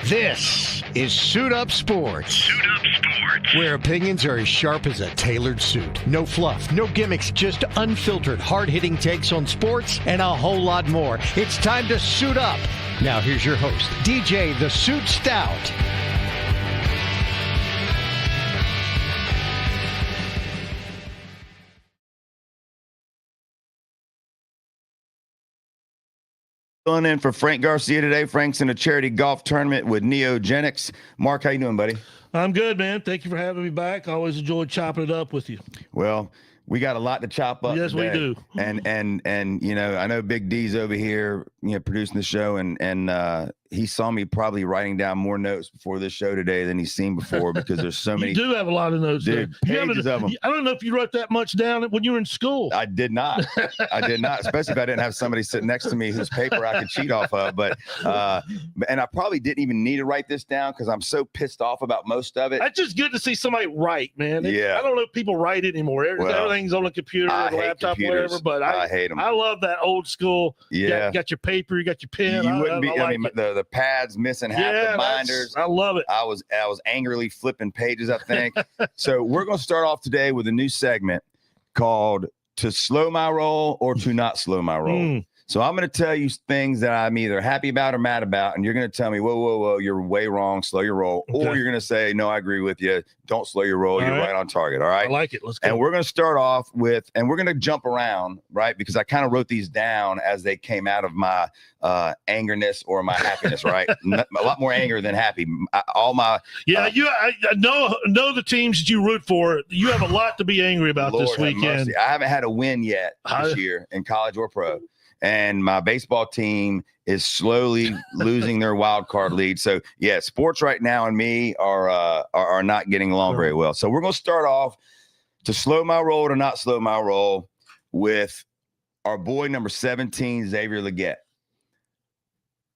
This is Suit Up Sports. Suit Up Sports. Where opinions are as sharp as a tailored suit. No fluff, no gimmicks, just unfiltered, hard-hitting takes on sports and a whole lot more. It's time to suit up. Now here's your host, DJ the Suit Stout. Filling in for Frank Garcia today. Frank's in a charity golf tournament with Neogenics. Mark, how you doing, buddy? I'm good, man. Thank you for having me back. I always enjoy chopping it up with you. Well, we got a lot to chop up. Yes, today. we do. And you know, I know Big D's over here, producing the show, and he saw me probably writing down more notes before this show today than he's seen before because there's so many. You do have a lot of notes, dude. Pages of them. I don't know if you wrote that much down when you were in school. I did not. Especially if I didn't have somebody sitting next to me whose paper I could cheat off of. But and I probably didn't even need to write this down because I'm so pissed off about most of it. It's just good to see somebody write, man. Yeah. I don't know if people write anymore. Everything's on the computer, the laptop, computers. whatever. But I hate them. I love that old school. Yeah. You got your paper, you got your pen. You wouldn't be. I mean, the pads missing half the binders. I love it. I was angrily flipping pages, I think. So we're going to start off today with a new segment called "To Slow My Roll" or "To Not Slow My Roll." So I'm going to tell you things that I'm either happy about or mad about, and you're going to tell me, whoa, you're way wrong, slow your roll. Okay. Or you're going to say, no, I agree with you, don't slow your roll, you're right on target, all right? I like it, let's go. And we're going to start off with, and we're going to jump around, right? Because I kind of wrote these down as they came out of my angerness or my happiness, right? A lot more anger than happy. I know the teams that you root for. You have a lot to be angry about this weekend. I haven't had a win yet this year in college or pro. And my baseball team is slowly losing their wild card lead. So yeah, sports right now and me are not getting along very well. So we're going to start off to slow my roll or not slow my roll with our boy number 17, Xavier Legette.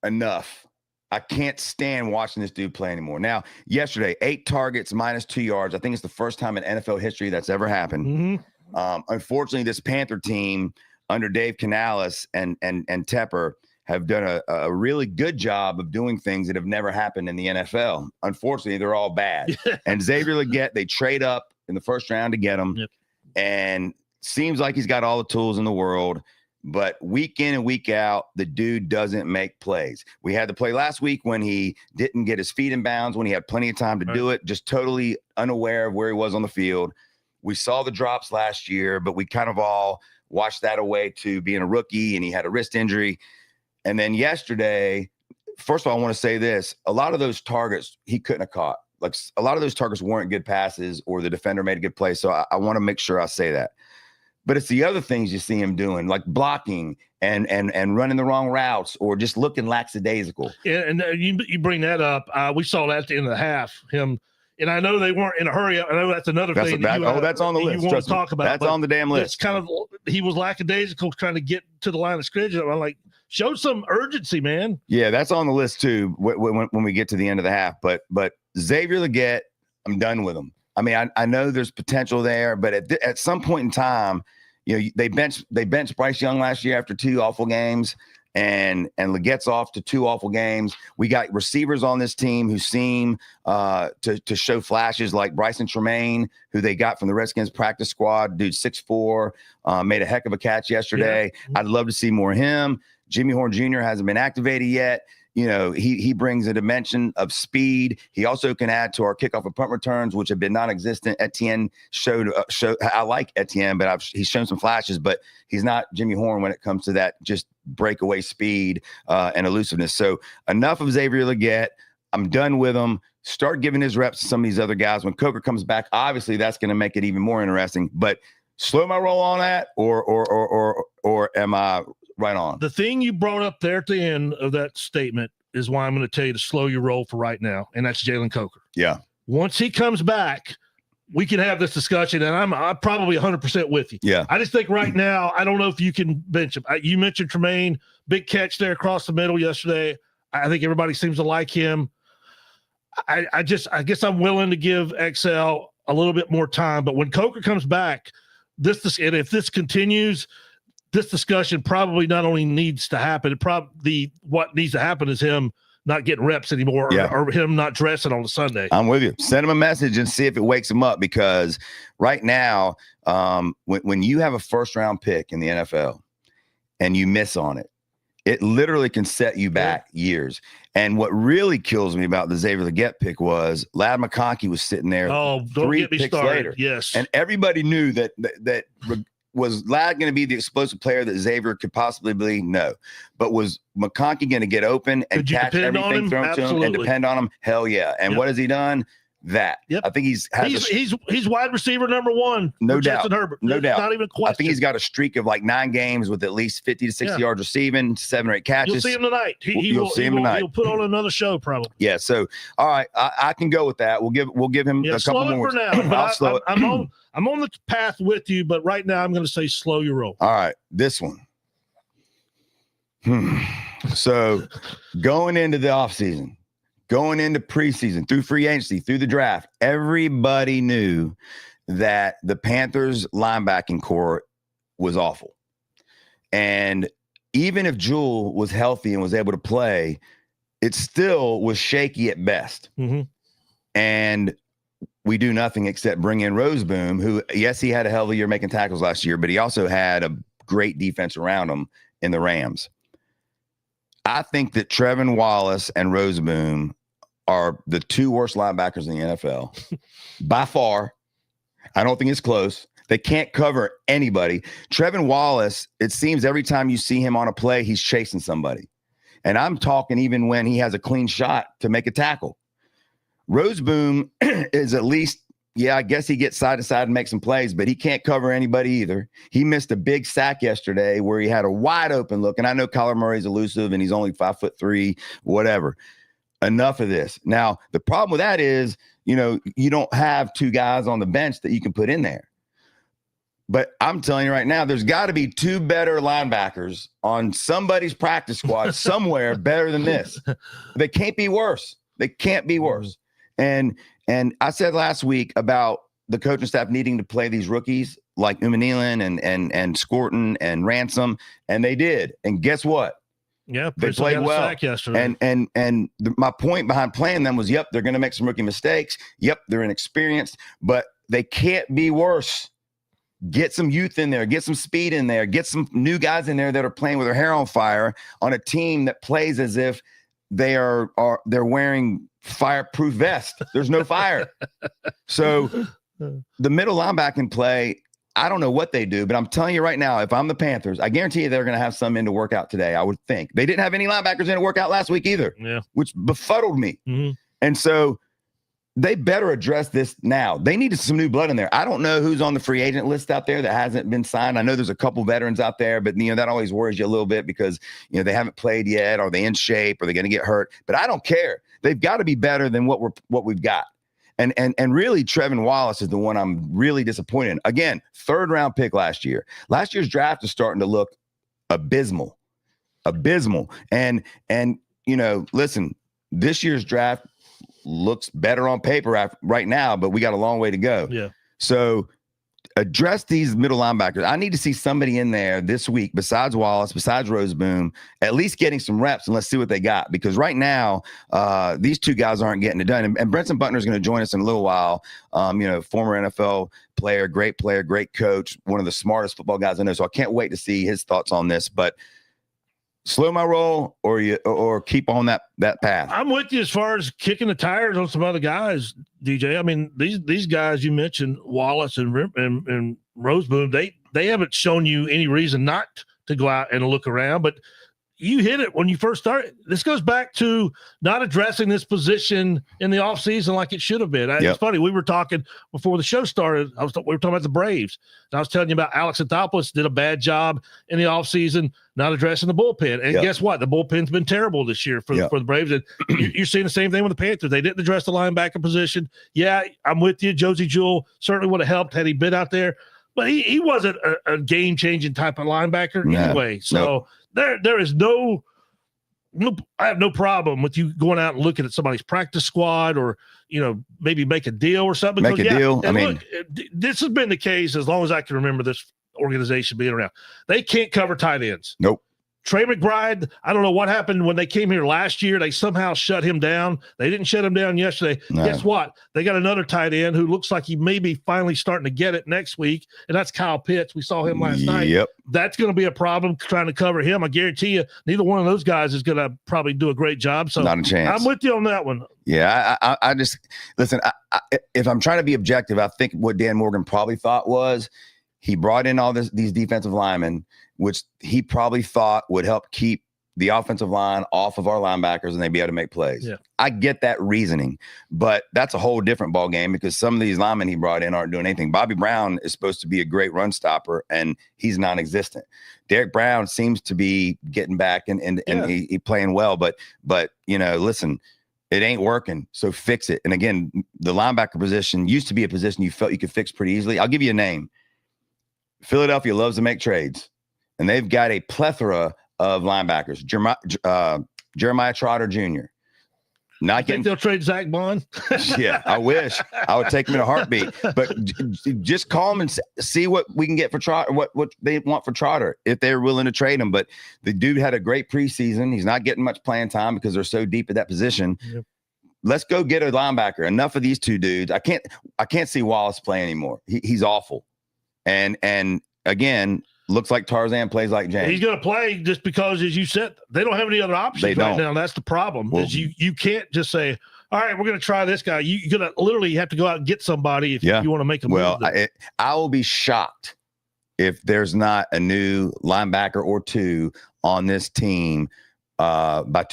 Enough. I can't stand watching this dude play anymore. Now, yesterday, 8 targets, -2 yards. I think it's the first time in NFL history that's ever happened. Unfortunately, this Panther team under Dave Canales and Tepper have done a really good job of doing things that have never happened in the NFL. Unfortunately, they're all bad. And Xavier Legette, they trade up in the first round to get him. Yep. And seems like he's got all the tools in the world. But week in and week out, the dude doesn't make plays. We had the play last week when he didn't get his feet in bounds, when he had plenty of time to do it, just totally unaware of where he was on the field. We saw the drops last year, but we kind of all washed that away to being a rookie, and he had a wrist injury. And then yesterday, first of all, I want to say this. A lot of those targets he couldn't have caught. Like, a lot of those targets weren't good passes or the defender made a good play. So I want to make sure I say that. But it's the other things you see him doing, like blocking and running the wrong routes or just looking lackadaisical. Yeah, and you bring that up. We saw that at the end of the half, him. And I know they weren't in a hurry. I know that's another thing. That's on the list. You want to talk about. That's on the damn list. It's kind of, he was lackadaisical trying to get to the line of scrimmage. I'm like, show some urgency, man. Yeah, that's on the list too when we get to the end of the half. But Xavier Legette, I'm done with him. I mean, I know there's potential there, but at some point in time, they benched Bryce Young last year after 2 awful games. And Legette's off to 2 awful games. We got receivers on this team who seem to show flashes, like Bryson Tremaine, who they got from the Redskins practice squad. Dude, 6'4", made a heck of a catch yesterday. Yeah. I'd love to see more of him. Jimmy Horn Jr. hasn't been activated yet. He brings a dimension of speed. He also can add to our kickoff and punt returns, which have been non-existent. Etienne showed. I like Etienne, but he's shown some flashes, but he's not Jimmy Horn when it comes to that just breakaway speed and elusiveness. So enough of Xavier Legette. I'm done with him. Start giving his reps to some of these other guys. When Coker comes back, obviously that's going to make it even more interesting. But slow my roll on that, or am I right on? The thing you brought up there at the end of that statement is why I'm going to tell you to slow your roll for right now, and that's Jalen Coker. Yeah. Once he comes back, we can have this discussion, and I'm probably 100% with you. Yeah. I just think right now, I don't know if you can bench him. You mentioned Tremaine, big catch there across the middle yesterday. I think everybody seems to like him. I guess I'm willing to give XL a little bit more time, but when Coker comes back, and if this continues, this discussion probably not only needs to happen, what needs to happen is him not getting reps anymore or him not dressing on a Sunday. I'm with you. Send him a message and see if it wakes him up, because right now, when you have a first-round pick in the NFL and you miss on it, it literally can set you back years. And what really kills me about the Xavier Legette pick was Ladd McConkey was sitting there. Oh, don't 3 get me picks started. later. Yes. And everybody knew that was Ladd going to be the explosive player that Xavier could possibly be? No. But was McConkey going to get open and catch everything thrown to him and depend on him? Hell yeah. And what has he done? That. Yep. I think he's wide receiver number 1. No doubt. Justin Herbert. No doubt. Not even a question. I think he's got a streak of like 9 games with at least 50 to 60 yards receiving, 7 or 8 catches. You'll see him tonight. You'll see him tonight. He'll put on another show probably. Yeah. So, all right, I can go with that. We'll give him a couple more. Slow it for now. But I'm on the path with you, but right now I'm going to say slow your roll. All right, this one. So, going into the offseason, going into preseason, through free agency, through the draft, everybody knew that the Panthers linebacking core was awful. And even if Jewell was healthy and was able to play, it still was shaky at best. Mm-hmm. And we do nothing except bring in Roseboom, who, yes, he had a hell of a year making tackles last year, but he also had a great defense around him in the Rams. I think that Trevin Wallace and Roseboom are the 2 worst linebackers in the NFL by far. I don't think it's close. They can't cover anybody. Trevin Wallace, it seems every time you see him on a play, he's chasing somebody. And I'm talking even when he has a clean shot to make a tackle. Roseboom is at least, I guess he gets side to side and makes some plays, but he can't cover anybody either. He missed a big sack yesterday where he had a wide open look. And I know Kyler Murray's elusive and he's only 5'3", whatever. Enough of this. Now, the problem with that is, you don't have 2 guys on the bench that you can put in there. But I'm telling you right now, there's got to be 2 better linebackers on somebody's practice squad somewhere better than this. They can't be worse. They can't be worse. And I said last week about the coaching staff needing to play these rookies like Umanilin and Scorton and Ransom, and they did. And guess what? Yeah, they played well yesterday. And my point behind playing them was, they're going to make some rookie mistakes. They're inexperienced, but they can't be worse. Get some youth in there, get some speed in there, get some new guys in there that are playing with their hair on fire on a team that plays as if they're wearing fireproof vest. There's no fire. So the middle linebacking play, I don't know what they do, but I'm telling you right now, if I'm the Panthers, I guarantee you they're going to have some in to work out today, I would think. They didn't have any linebackers in to work out last week either, which befuddled me. Mm-hmm. And so they better address this now. They needed some new blood in there. I don't know who's on the free agent list out there that hasn't been signed. I know there's a couple veterans out there, but that always worries you a little bit because they haven't played yet. Are they in shape? Are they going to get hurt? But I don't care. They've got to be better than what we've got. And really, Trevin Wallace is the one I'm really disappointed in. Again, 3rd round pick last year. Last year's draft is starting to look abysmal. And listen, this year's draft looks better on paper right now, but we got a long way to go. Yeah. So address these middle linebackers. I need to see somebody in there this week besides Wallace, besides Roseboom, at least getting some reps, and let's see what they got. Because right now, these 2 guys aren't getting it done. And Brentson Buckner is going to join us in a little while. Former NFL player, great coach, one of the smartest football guys I know. So I can't wait to see his thoughts on this. But slow my roll or keep on that path. I'm with you as far as kicking the tires on some other guys, DJ. I mean, these guys you mentioned, Wallace and Roseboom, they haven't shown you any reason not to go out and look around, but you hit it when you first started. This goes back to not addressing this position in the offseason like it should have been. It's funny. We were talking before the show started. We were talking about the Braves. And I was telling you about Alex Anthopoulos did a bad job in the offseason not addressing the bullpen. And guess what? The bullpen's been terrible this year for the Braves. And you're seeing the same thing with the Panthers. They didn't address the linebacker position. Yeah, I'm with you. Josie Jewell certainly would have helped had he been out there. But he wasn't a game-changing type of linebacker anyway. So there is no, I have no problem with you going out and looking at somebody's practice squad or, maybe make a deal or something. Make a deal. I mean, this has been the case as long as I can remember this organization being around. They can't cover tight ends. Nope. Trey McBride, I don't know what happened when they came here last year. They somehow shut him down. They didn't shut him down yesterday. No. Guess what? They got another tight end who looks like he may be finally starting to get it next week, and that's Kyle Pitts. We saw him last night. Yep. That's going to be a problem trying to cover him. I guarantee you, neither one of those guys is going to probably do a great job. So not a chance. I'm with you on that one. Yeah, I just listen. If I'm trying to be objective, I think what Dan Morgan probably thought was he brought in all these defensive linemen, which he probably thought would help keep the offensive line off of our linebackers and they'd be able to make plays. Yeah. I get that reasoning, but that's a whole different ball game because some of these linemen he brought in aren't doing anything. Bobby Brown is supposed to be a great run stopper, and he's non-existent. Derek Brown seems to be getting back and he playing well, but listen, it ain't working, so fix it. And again, the linebacker position used to be a position you felt you could fix pretty easily. I'll give you a name. Philadelphia loves to make trades, and they've got a plethora of linebackers. Jeremiah Trotter Jr. Not think they'll trade Zach Bond? Yeah, I wish. I would take him in a heartbeat. But just call him and see what we can get for Trotter, what they want for Trotter, if they're willing to trade him. But the dude had a great preseason. He's not getting much playing time because they're so deep at that position. Yep. Let's go get a linebacker. Enough of these two dudes. I can't see Wallace play anymore. He's awful. And again, looks like Tarzan, plays like James. He's going to play just because, as you said, they don't have any other options right now. That's the problem. Well, is you can't just say, all right, we're going to try this guy. You're going to literally have to go out and get somebody if you want to make a move. Well, I will be shocked if there's not a new linebacker or two on this team by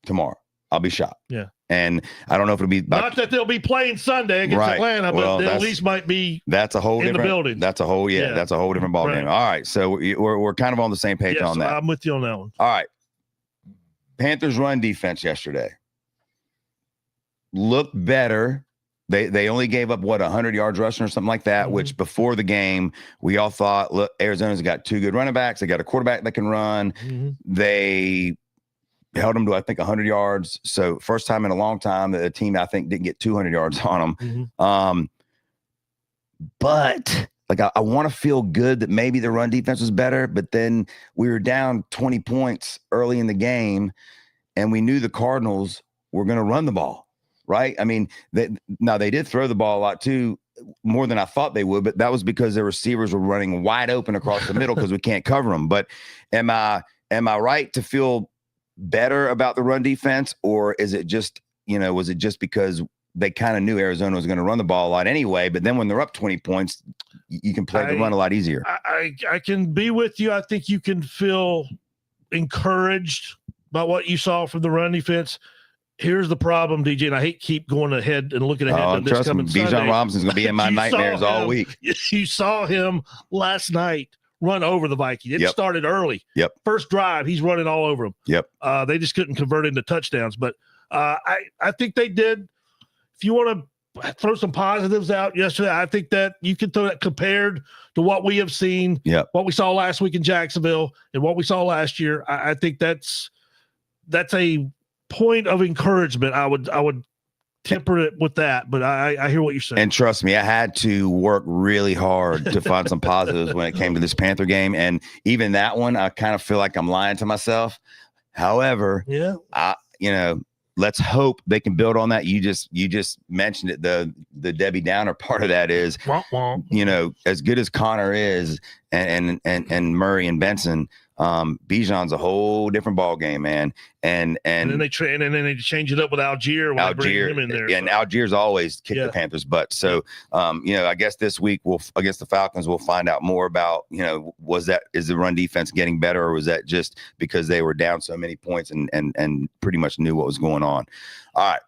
tomorrow. I'll be shocked. Yeah. And I don't know if it'll be not that they'll be playing Sunday against Atlanta, but they at least might be. That's a whole in different the building. That's a whole that's a whole different ball game. All right, so we're kind of on the same page on that. I'm with you on that one. All right, Panthers run defense yesterday looked better. They only gave up 100 yards rushing or something like that. Mm-hmm. Which before the game we all thought, look, Arizona's got two good running backs. They got a quarterback that can run. Mm-hmm. They held them to, I think, 100 yards. So first time in a long time that a team, I think, didn't get 200 yards on them. Mm-hmm. But like, I want to feel good that maybe the run defense was better, but then we were down 20 points early in the game and we knew the Cardinals were going to run the ball, right? I mean, they did throw the ball a lot too, more than I thought they would, but that was because their receivers were running wide open across the middle because we can't cover them. But am I right to feel better about the run defense, or is it just, was it just because they kind of knew Arizona was going to run the ball a lot anyway, but then when they're up 20 points, you can play the run a lot easier? I can be with you. I think you can feel encouraged by what you saw from the run defense. Here's the problem, DJ, and I hate keep going ahead and looking ahead to this coming Sunday. Bijan Robinson's going to be in my nightmares all week. You saw him last night run over the Vikings. It started early. Yep. First drive, he's running all over them. Yep. They just couldn't convert into touchdowns. But I think they did. If you want to throw some positives out yesterday, I think that you can throw that compared to what we have seen, what we saw last week in Jacksonville and what we saw last year. I think that's a point of encouragement. I would temper it with that, but I hear what you're saying. And trust me, I had to work really hard to find some positives when it came to this Panther game. And even that one, I kind of feel like I'm lying to myself. However, let's hope they can build on that. You just mentioned it. The Debbie Downer part of that is, as good as Connor is and Murray and Benson, Bijan's a whole different ball game, man. And then they change it up with Algier when they bring him in there. Yeah, and Algier's always kicked the Panthers' butt. So I guess this week against the Falcons, we'll find out more about, is the run defense getting better, or was that just because they were down so many points and pretty much knew what was going on? All right.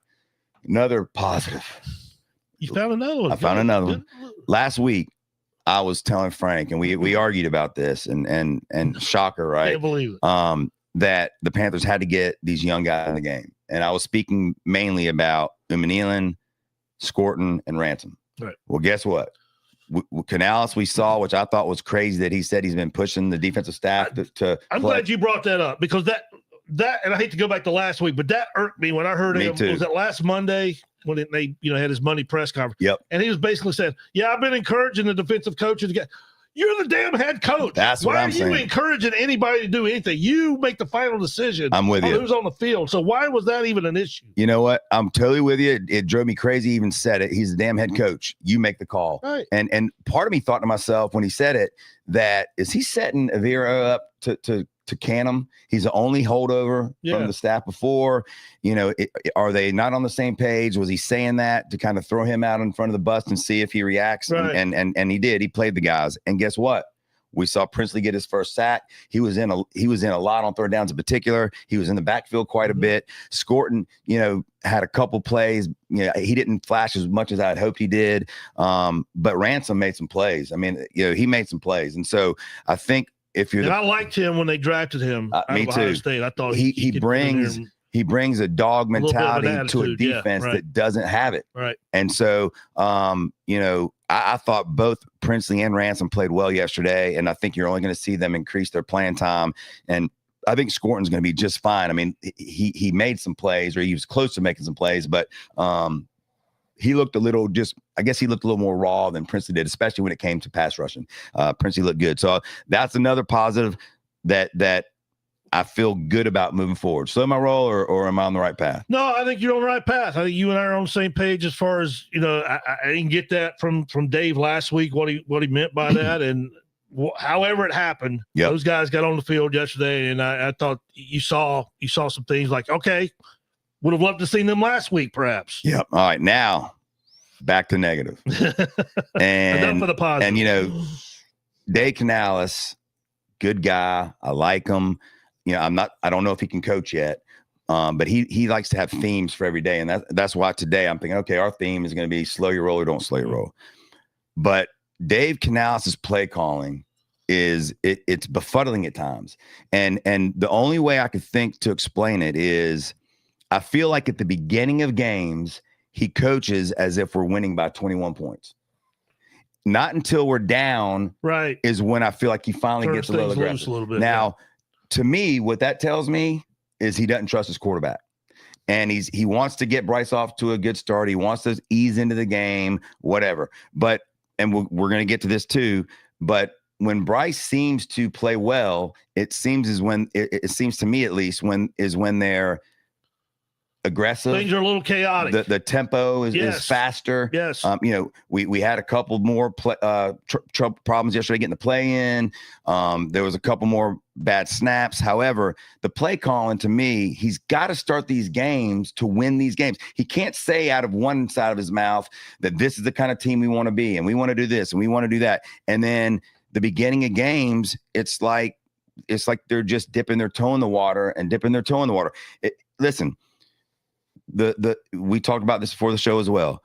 Another positive. You found another one. I found another one. Last week, I was telling Frank, and we argued about this, and shocker, right? Can't believe it. That the Panthers had to get these young guys in the game, and I was speaking mainly about Umanilin, Scorton, and Ransom. Right. Well, guess what? Canales we saw, which I thought was crazy that he said he's been pushing the defensive staff to I'm glad you brought that up, because that and I hate to go back to last week, but that irked me when I heard him. Was it last Monday when they had his Monday press conference? Yep. And he was basically saying, "Yeah, I've been encouraging the defensive coaches to get." You're the damn head coach. That's what I'm saying. Why are you encouraging anybody to do anything? You make the final decision. I'm with you. Who's on the field. So why was that even an issue? You know what? I'm totally with you. It drove me crazy. He even said it. He's the damn head coach. You make the call. Right. And part of me thought to myself when he said it, that is he setting Avira up to can him? He's the only holdover from the staff before. Are they not on the same page? Was he saying that to kind of throw him out in front of the bus and see if he reacts? Right. And he did. He played the guys. And guess what? We saw Princely get his first sack. He was in a lot on third downs in particular. He was in the backfield quite a bit. Scorton, had a couple plays. He didn't flash as much as I had hoped he did. But Ransom made some plays. I mean, he made some plays. And so I think I liked him when they drafted him. Me too. State. I thought he brings a dog mentality to a defense that doesn't have it. Right. And so, I thought both Princely and Ransom played well yesterday, and I think you're only going to see them increase their playing time. And I think Scorton's going to be just fine. I mean, he made some plays, or he was close to making some plays, but he looked a little more raw than Princely did, especially when it came to pass rushing. Princely looked good. So that's another positive that I feel good about moving forward. So am I roll or am I on the right path? No, I think you're on the right path. I think you and I are on the same page as far as, I didn't get that from Dave last week, what he meant by that. And however it happened, those guys got on the field yesterday. And I thought you saw some things like, okay, would have loved to seen them last week, perhaps. Yep. All right. Now back to negative. And enough of the positive. And, Dave Canales, good guy. I like him. I don't know if he can coach yet, but he likes to have themes for every day. And that's why today I'm thinking, okay, our theme is going to be slow your roll or don't slow your roll. But Dave Canales' play calling it's befuddling at times. And the only way I could think to explain it is I feel like at the beginning of games, he coaches as if we're winning by 21 points. Not until we're down is when I feel like he finally gets a little aggressive. Now, to me, what that tells me is he doesn't trust his quarterback. And he wants to get Bryce off to a good start. He wants to ease into the game, whatever. But we're going to get to this too. But when Bryce seems to play well, it seems to me at least when they're aggressive. Things are a little chaotic. The tempo is faster. Yes. We had a couple more problems yesterday getting the play in. There was a couple more bad snaps. However, the play calling, to me, he's got to start these games to win these games. He can't say out of one side of his mouth that this is the kind of team we want to be and we want to do this and we want to do that. And then the beginning of games, it's like they're just dipping their toe in the water and dipping their toe in the water. Listen. We talked about this before the show as well.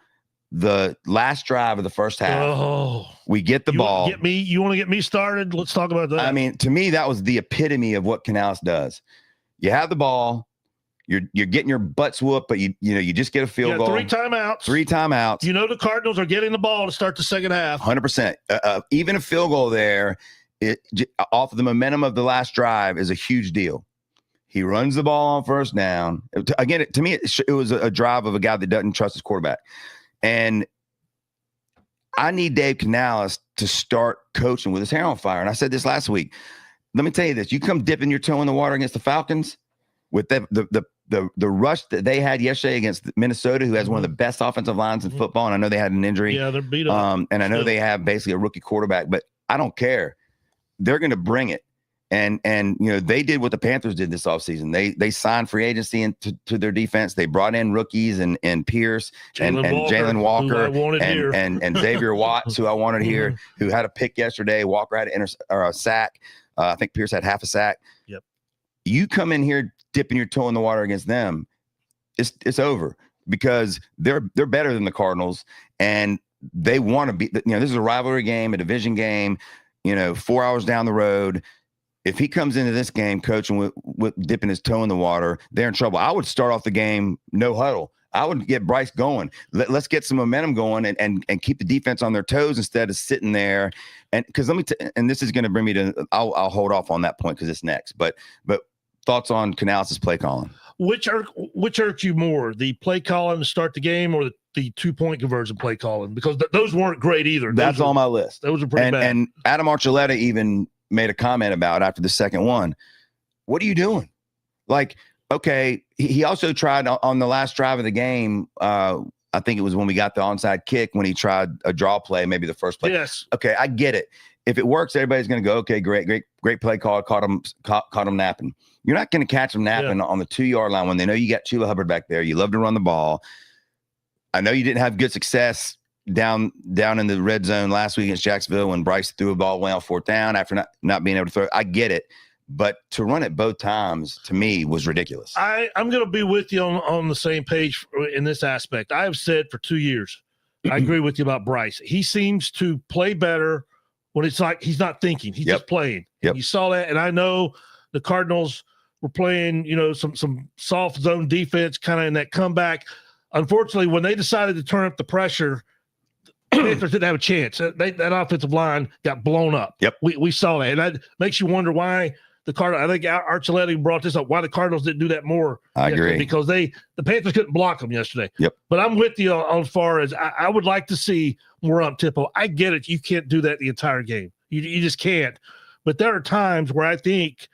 The last drive of the first half, we get the ball. You want to get me started? Let's talk about that. I mean, to me, that was the epitome of what Canales does. You have the ball, you're getting your butts whooped, but you just get a field goal. 3 timeouts. 3 timeouts. The Cardinals are getting the ball to start the second half. 100%. Even a field goal there, off of the momentum of the last drive, is a huge deal. He runs the ball on first down. Again, to me, it was a drive of a guy that doesn't trust his quarterback. And I need Dave Canales to start coaching with his hair on fire. And I said this last week. Let me tell you this. You come dipping your toe in the water against the Falcons with the rush that they had yesterday against Minnesota, who has one of the best offensive lines in football. And I know they had an injury. Yeah, they're beat up. And I know they have basically a rookie quarterback, but I don't care. They're going to bring it. And they did what the Panthers did this offseason. They signed free agency into their defense. They brought in rookies and Pierce and Jalen Walker and Xavier Watts, who I wanted here, who had a pick yesterday. Walker had a sack. I think Pierce had half a sack. Yep. You come in here dipping your toe in the water against them, it's over because they're better than the Cardinals and they want to be. This is a rivalry game, a division game. 4 hours down the road. If he comes into this game coaching with dipping his toe in the water, they're in trouble. I would start off the game no huddle. I would get Bryce going. Let's get some momentum going and keep the defense on their toes instead of sitting there. And because and this is going to bring me to. I'll hold off on that point because it's next. But thoughts on Canales' play calling? which hurt you more, the play calling to start the game or the 2-point conversion play calling? Because those weren't great either. That's on my list. Those are pretty bad. And Adam Archuleta even made a comment about after the second one. What are you doing? Like, okay, he also tried on the last drive of the game. I think it was when we got the onside kick when he tried a draw play, maybe the first play. Yes. Okay, I get it. If it works, everybody's going to go, okay, great play call. Caught him napping. You're not going to catch him napping on the 2-yard line when they know you got Chuba Hubbard back there. You love to run the ball. I know you didn't have good success down in the red zone last week against Jacksonville when Bryce threw a ball away on 4th down after not being able to throw. I get it. But to run it both times, to me, was ridiculous. I'm going to be with you on the same page in this aspect. I have said for 2 years, I agree with you about Bryce. He seems to play better when it's like he's not thinking. He's just playing. Yep. You saw that, and I know the Cardinals were playing, some soft zone defense kind of in that comeback. Unfortunately, when they decided to turn up the pressure, the Panthers didn't have a chance. That offensive line got blown up. Yep. We saw that, and that makes you wonder why the Cardinals. I think Archuleta brought this up. Why the Cardinals didn't do that more? I agree, because the Panthers couldn't block them yesterday. Yep. But I'm with you on as far as I would like to see more up tempo. I get it. You can't do that the entire game. You just can't. But there are times where I think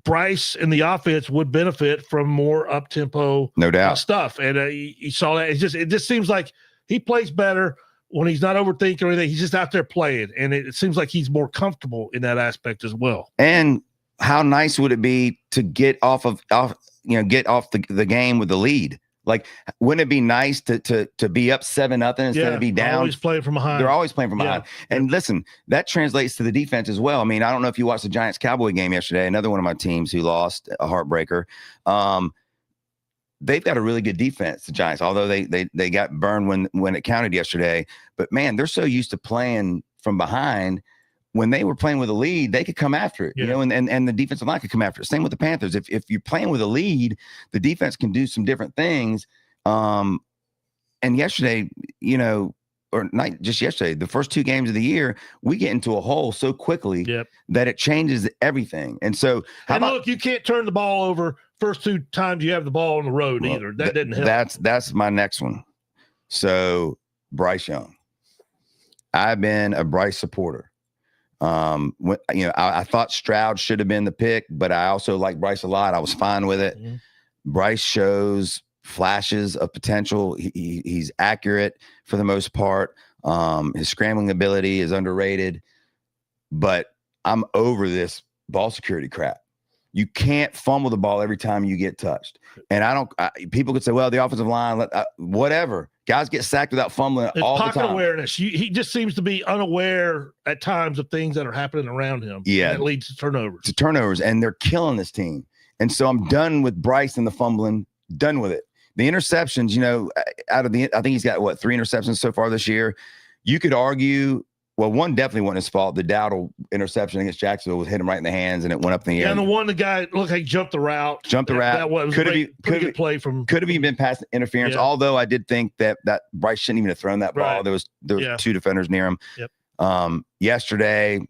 Bryce and the offense would benefit from more up tempo, no doubt, stuff. And you saw that. It just seems like he plays better when he's not overthinking or anything. He's just out there playing, and it seems like he's more comfortable in that aspect as well. And how nice would it be to get off the game with the lead? Like, wouldn't it be nice to be up 7-0 instead of be down? Always playing from behind. They're always playing from behind. And listen, that translates to the defense as well. I mean, I don't know if you watched the Giants-Cowboy game yesterday, another one of my teams who lost, a heartbreaker. They've got a really good defense, the Giants, although they got burned when it counted yesterday. But, man, they're so used to playing from behind. When they were playing with a lead, they could come after it, and the defensive line could come after it. Same with the Panthers. If you're playing with a lead, the defense can do some different things. And yesterday, or not just yesterday, the first 2 games of the year, we get into a hole so quickly that it changes everything. And so, look, you can't turn the ball over first 2 times you have the ball on the road either. That didn't help. That's my next one. So Bryce Young, I've been a Bryce supporter. I thought Stroud should have been the pick, but I also like Bryce a lot. I was fine with it. Mm-hmm. Bryce shows flashes of potential. He's accurate for the most part. His scrambling ability is underrated, but I'm over this ball security crap. You can't fumble the ball every time you get touched. And people could say, well, the offensive line, whatever. Guys get sacked without fumbling all the time. Pocket awareness. He just seems to be unaware at times of things that are happening around him. Yeah. That leads to turnovers. And they're killing this team. And so I'm done with Bryce and the fumbling, done with it. The interceptions, I think he's got, 3 interceptions so far this year. You could argue, well, one definitely wasn't his fault. The Dowdle interception against Jacksonville was hit him right in the hands, and it went up in the air. And the guy looked like he jumped the route. That was pretty good play from. Could have even been pass interference. Yeah. Although I did think that Bryce shouldn't even have thrown that ball. There was 2 defenders near him. Yep. Yesterday,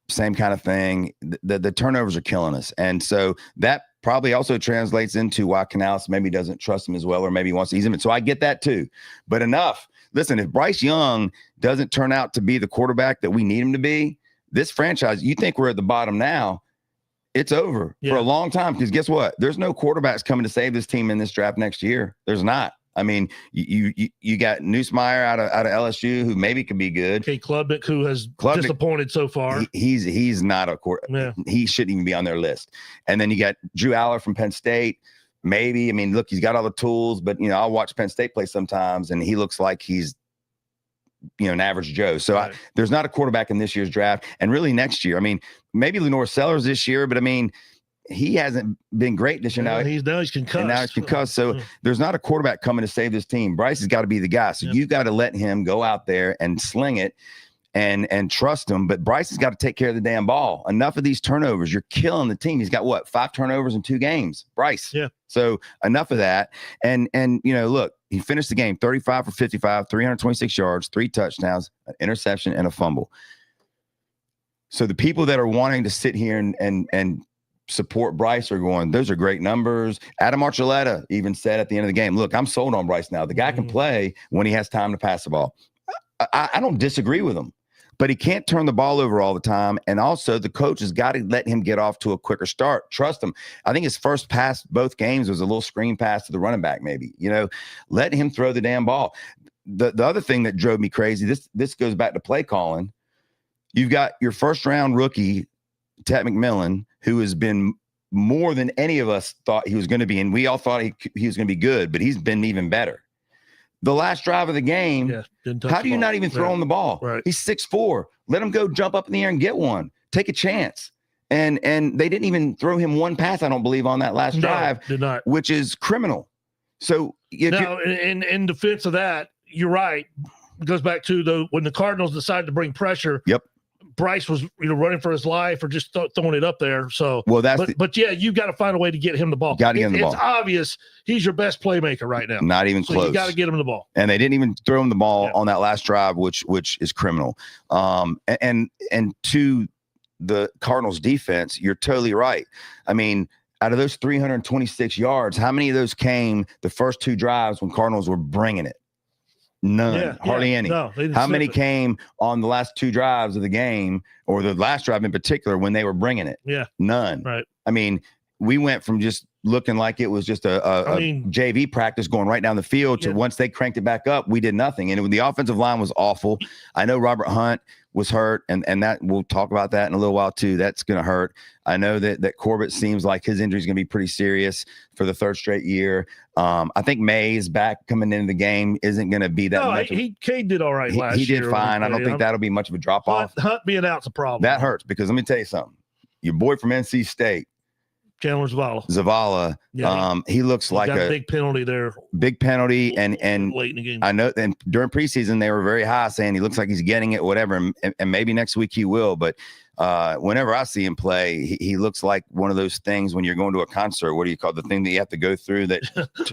same kind of thing. The turnovers are killing us, and so that probably also translates into why Canales maybe doesn't trust him as well, or maybe wants to ease him in. So I get that too. But enough. Listen, if Bryce Young doesn't turn out to be the quarterback that we need him to be, this franchise, you think we're at the bottom now, it's over for a long time. Because guess what? There's no quarterbacks coming to save this team in this draft next year. There's not. I mean, you got Nussmeier out of LSU, who maybe could be good. Okay, Klubnik, who has disappointed so far. He's not a quarterback. Yeah. He shouldn't even be on their list. And then you got Drew Aller from Penn State. Maybe. I mean, look, he's got all the tools, but, I'll watch Penn State play sometimes, and he looks like he's, an average Joe. So there's not a quarterback in this year's draft. And really next year, I mean, maybe Lenore Sellers this year, but I mean, he hasn't been great this year. Now he's concussed. And now he's concussed. So there's not a quarterback coming to save this team. Bryce has got to be the guy. So you got to let him go out there and sling it and trust him. But Bryce has got to take care of the damn ball. Enough of these turnovers. You're killing the team. He's got 5 turnovers in 2 games. Bryce. Yeah. So enough of that. And look, he finished the game 35 for 55, 326 yards, 3 touchdowns, an interception, and a fumble. So the people that are wanting to sit here and support Bryce are going, those are great numbers. Adam Archuleta even said at the end of the game, look, I'm sold on Bryce now. The guy can play when he has time to pass the ball. I don't disagree with him, but he can't turn the ball over all the time. And also the coach has got to let him get off to a quicker start. Trust him. I think his first pass both games was a little screen pass to the running back, maybe, let him throw the damn ball. The other thing that drove me crazy, this goes back to play calling. You've got your first round rookie, Ted McMillan, who has been more than any of us thought he was going to be. And we all thought he was going to be good, but he's been even better. The last drive of the game, how do you not even throw him the ball? Right. He's 6'4". Let him go jump up in the air and get one. Take a chance. And they didn't even throw him one pass, I don't believe, on that last drive, did not. Which is criminal. So in defense of that, you're right. It goes back to when the Cardinals decided to bring pressure. Yep. Bryce was running for his life or just throwing it up there. So, but yeah, you've got to find a way to get him the ball. Got to get him the ball. It's obvious he's your best playmaker right now. Not even close. You got to get him the ball. And they didn't even throw him the ball on that last drive, which is criminal. And to the Cardinals defense, you're totally right. I mean, out of those 326 yards, how many of those came the first two drives when Cardinals were bringing it? None, hardly any. No, how many came on the last two drives of the game, or the last drive in particular when they were bringing it? Yeah, none. Right. I mean, we went from just looking like it was just a JV practice going right down the field to once they cranked it back up, we did nothing. And the offensive line was awful. I know Robert Hunt was hurt, and that we'll talk about that in a little while too. That's going to hurt. I know that Corbett seems like his injury is going to be pretty serious for the third straight year. I think Mays back coming into the game isn't going to be that much. Cade did all right last year. He did fine. I don't think that'll be much of a drop off. Hunt being out's a problem. That hurts because let me tell you something. Your boy from NC State, Chandler Zavala. He looks like a big penalty there. Big penalty, and late in the game. I know. And during preseason, they were very high, saying he looks like he's getting it, whatever. And maybe next week he will. But whenever I see him play, he looks like one of those things when you're going to a concert. What do you call the thing that you have to go through? That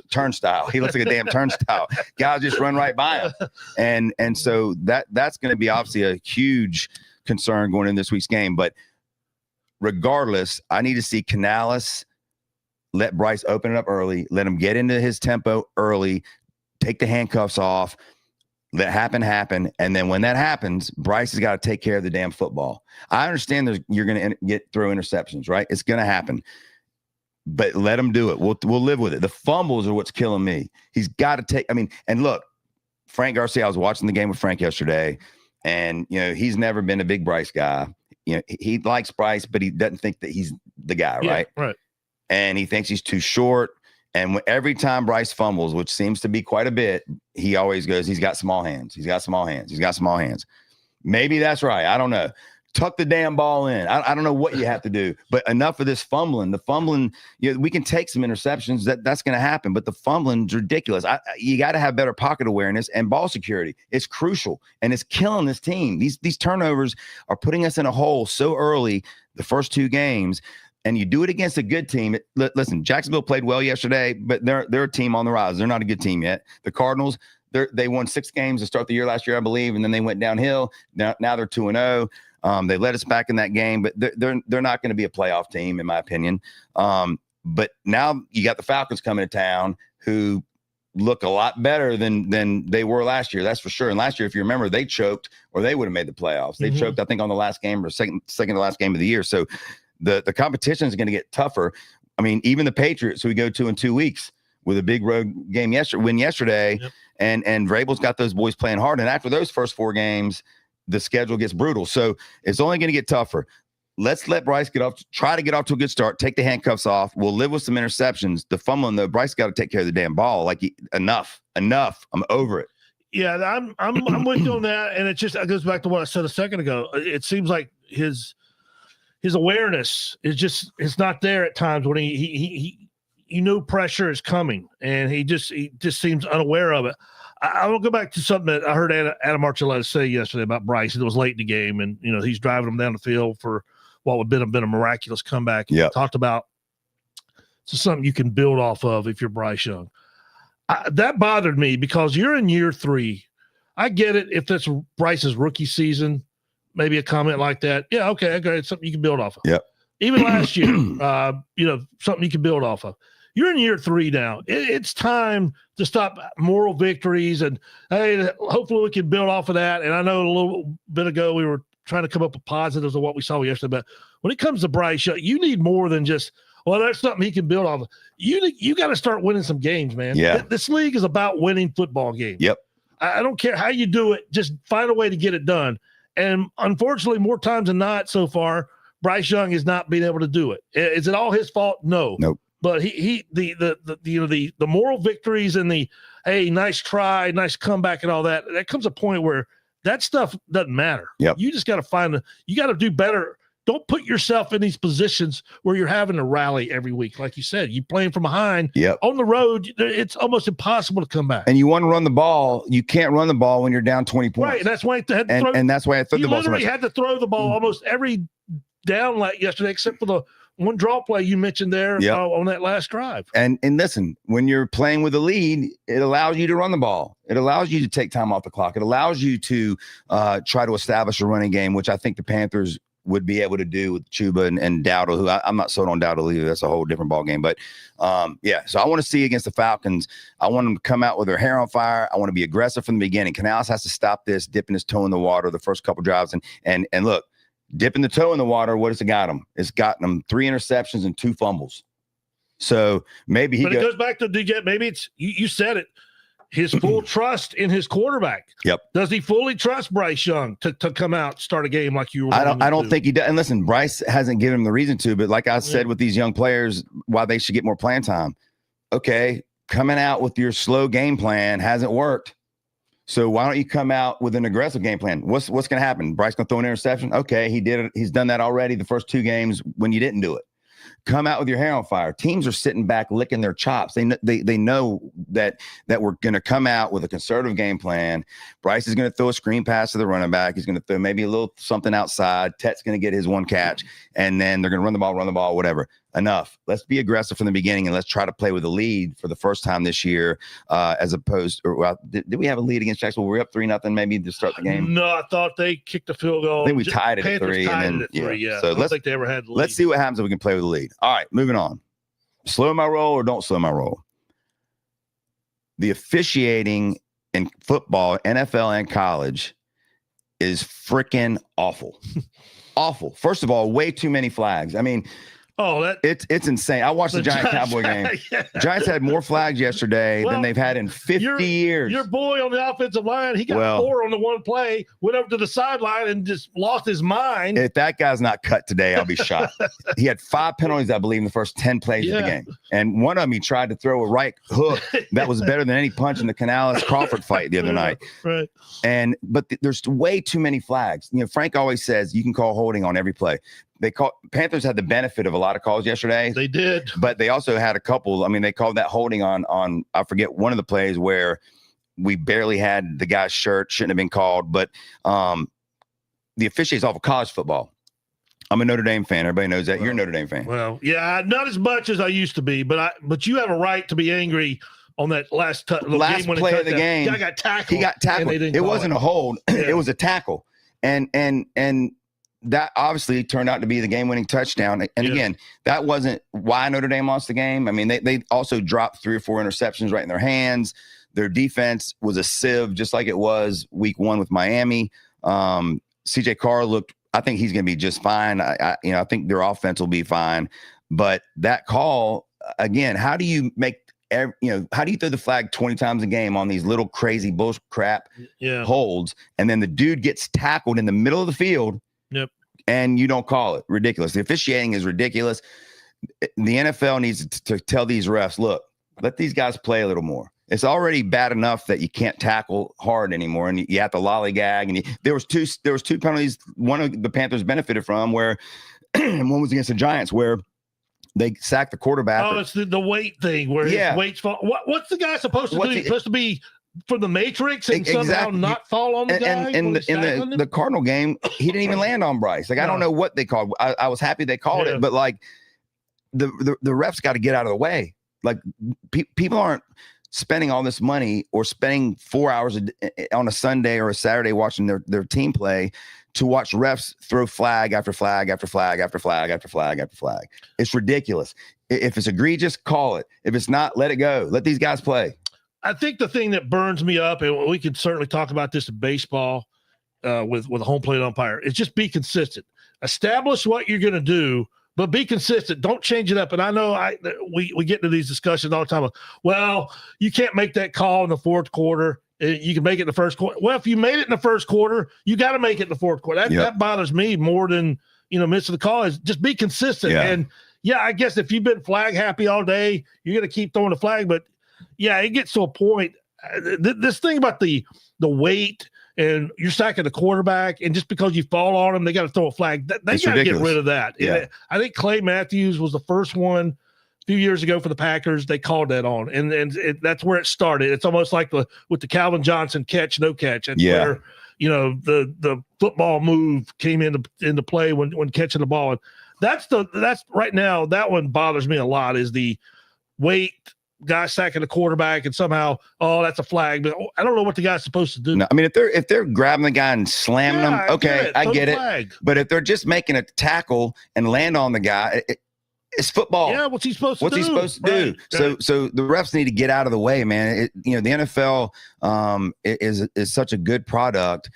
turnstile. He looks like a damn turnstile. Guys just run right by him, and so that's going to be obviously a huge concern going in this week's game, but. Regardless, I need to see Canales let Bryce open it up early, let him get into his tempo early, take the handcuffs off, let happen. And then when that happens, Bryce has got to take care of the damn football. I understand you're going to throw interceptions, right? It's going to happen. But let him do it. We'll live with it. The fumbles are what's killing me. He's got to take – and look, Frank Garcia, I was watching the game with Frank yesterday, and, he's never been a big Bryce guy. He likes Bryce, but he doesn't think that he's the guy, right? Right. And he thinks he's too short. And every time Bryce fumbles, which seems to be quite a bit, he always goes, he's got small hands. He's got small hands. He's got small hands. Maybe that's right. I don't know. Tuck the damn ball in. I don't know what you have to do, but enough of this fumbling. The fumbling, we can take some interceptions. That's going to happen, but the fumbling's ridiculous. You got to have better pocket awareness and ball security. It's crucial, and it's killing this team. These turnovers are putting us in a hole so early, the first two games, and you do it against a good team. Listen, Jacksonville played well yesterday, but they're a team on the rise. They're not a good team yet. The Cardinals, they won 6 games to start the year last year, I believe, and then they went downhill. Now they're 2-0. They led us back in that game, but they're not going to be a playoff team, in my opinion. But now you got the Falcons coming to town, who look a lot better than they were last year. That's for sure. And last year, if you remember, they choked, or they would have made the playoffs. They choked, I think, on the last game or second to last game of the year. So the competition is going to get tougher. Even the Patriots, who we go to in 2 weeks with a big road game yesterday, and Vrabel's got those boys playing hard. And after those first 4 games, the schedule gets brutal. So it's only going to get tougher. Let's let Bryce try to get off to a good start, take the handcuffs off. We'll live with some interceptions. The fumbling, though, Bryce got to take care of the damn ball. Enough. I'm over it. Yeah, I'm with you on that. And it goes back to what I said a second ago. It seems like his awareness is not there at times when he pressure is coming, and he just seems unaware of it. I will go back to something that I heard Adam Archuleta say yesterday about Bryce. It was late in the game, and he's driving him down the field for what would have been a miraculous comeback. Yeah, talked about it's something you can build off of if you're Bryce Young. That bothered me because you're in year 3. I get it if that's Bryce's rookie season, maybe a comment like that. Yeah, okay, it's something you can build off of. Yeah. even last year, something you can build off of. You're in year 3 now. It's time to stop moral victories, and hey, hopefully we can build off of that. And I know a little bit ago we were trying to come up with positives of what we saw yesterday, but when it comes to Bryce Young, you need more than just, well, there's something he can build off of. You got to start winning some games, man. Yeah. This league is about winning football games. Yep. I don't care how you do it, just find a way to get it done. And unfortunately, more times than not so far, Bryce Young has not been able to do it. Is it all his fault? No. Nope. But the moral victories and the, hey, nice try, nice comeback and all that, that comes a point where that stuff doesn't matter. Yep. You just got to you got to do better. Don't put yourself in these positions where you're having to rally every week. Like you said, you playing from behind. Yep. On the road, it's almost impossible to come back. And you want to run the ball. You can't run the ball when you're down 20 points. Right. That's why I had to and that's why I threw the ball so much. You literally had to throw the ball almost every down like yesterday, except for the one draw play you mentioned there on that last drive. And listen, when you're playing with a lead, it allows you to run the ball. It allows you to take time off the clock. It allows you to try to establish a running game, which I think the Panthers would be able to do with Chuba and Dowdle, who I'm not sold on Dowdle either. That's a whole different ball game. But so I want to see against the Falcons. I want them to come out with their hair on fire. I want to be aggressive from the beginning. Canales has to stop this, dipping his toe in the water the first couple drives. And look, dipping the toe in the water, what has it got him? It's gotten him 3 interceptions and 2 fumbles. So maybe it goes back to DJ. Maybe it's you said it. His full trust in his quarterback. Yep. Does he fully trust Bryce Young to come out, start a game like you were? I don't think he does. And listen, Bryce hasn't given him the reason to, but like I said with these young players, why they should get more playing time. Okay, coming out with your slow game plan hasn't worked. So why don't you come out with an aggressive game plan? What's going to happen? Bryce going to throw an interception? Okay, he did it. He's done that already the first 2 games when you didn't do it. Come out with your hair on fire. Teams are sitting back licking their chops. They know that we're going to come out with a conservative game plan. Bryce is going to throw a screen pass to the running back. He's going to throw maybe a little something outside. Tett's going to get his 1 catch, and then they're going to run the ball, whatever. Enough. Let's be aggressive from the beginning, and let's try to play with a lead for the first time this year, as opposed to did we have a lead against Jacksonville? Were we up 3-0 maybe to start the game? No, I thought they kicked the field goal. I think we tied it at 3. So I don't think they ever had the lead. Let's see what happens if we can play with the lead. All right, moving on. Slow my roll or don't slow my roll. The officiating in football, NFL and college, is freaking awful. Awful. First of all, way too many flags. I mean, it's insane. I watched the Giants Cowboy game. Giants had more flags yesterday than they've had in 50 years. Your boy on the offensive line, he got 4 on the one play, went over to the sideline and just lost his mind. If that guy's not cut today, I'll be shocked. He had 5 penalties, I believe, in the first 10 plays of the game. And one of them, he tried to throw a right hook that was better than any punch in the Canales-Crawford fight the other night. Right. But there's way too many flags. You know, Frank always says you can call holding on every play. Panthers had the benefit of a lot of calls yesterday. They did, but they also had a couple. I mean, they called that holding on I forget one of the plays where we barely had the guy's shirt, shouldn't have been called. But the officiates off of college football. I'm a Notre Dame fan. Everybody knows that. You're a Notre Dame fan. Well, yeah, not as much as I used to be, but you have a right to be angry on that last play of the game. Guy got tackled. He got tackled. It wasn't a hold. It was a tackle, and that obviously turned out to be the game-winning touchdown. And again, that wasn't why Notre Dame lost the game. I mean, they also dropped 3 or 4 interceptions right in their hands. Their defense was a sieve, just like it was week 1 with Miami. CJ Carr looked. I think he's going to be just fine. I think their offense will be fine. But that call again, how do you make? How do you throw the flag 20 times a game on these little crazy bullshit crap holds, and then the dude gets tackled in the middle of the field? Yep. And you don't call it? Ridiculous. The officiating is ridiculous. The NFL needs to tell these refs, look, let these guys play a little more. It's already bad enough that you can't tackle hard anymore, and you have to lollygag. And there was two penalties. One of the Panthers benefited from where one was against the Giants where they sacked the quarterback. Oh, it's the weight thing where his weight's fall. What's the guy supposed to do? He's supposed to be from the Matrix and somehow not fall on the guy? In the Cardinal game, he didn't even land on Bryce. I don't know what they called. I was happy they called it, but the refs got to get out of the way. People aren't spending all this money or spending 4 hours on a Sunday or a Saturday watching their team play to watch refs throw flag after flag after flag after flag after flag after flag. It's ridiculous. If it's egregious, call it. If it's not, let it go. Let these guys play. I think the thing that burns me up, and we could certainly talk about this in baseball with a home plate umpire, is just be consistent. Establish what you're going to do, but be consistent. Don't change it up. And I know we get into these discussions all the time. Well, you can't make that call in the fourth quarter. You can make it in the first quarter. Well, if you made it in the first quarter, you got to make it in the fourth quarter. That bothers me more than, missing the call. Is just be consistent. Yeah. And I guess if you've been flag happy all day, you're going to keep throwing the flag. But it gets to a point. This thing about the weight and you're sacking the quarterback, and just because you fall on them, they got to throw a flag. They got to get rid of that. Yeah. I think Clay Matthews was the first one a few years ago for the Packers. They called that on, and that's where it started. It's almost like with the Calvin Johnson catch, no catch. That's where the football move came into play when catching the ball. And that's right now, that one bothers me a lot, is the weight. Guy sacking the quarterback, and somehow, that's a flag. But I don't know what the guy's supposed to do. No, I mean, if they're grabbing the guy and slamming him, okay, I get it. Flag. But if they're just making a tackle and land on the guy, it's football. Yeah, what's he supposed to do? What's he supposed to do? Right. So the refs need to get out of the way, man. The NFL is such a good product,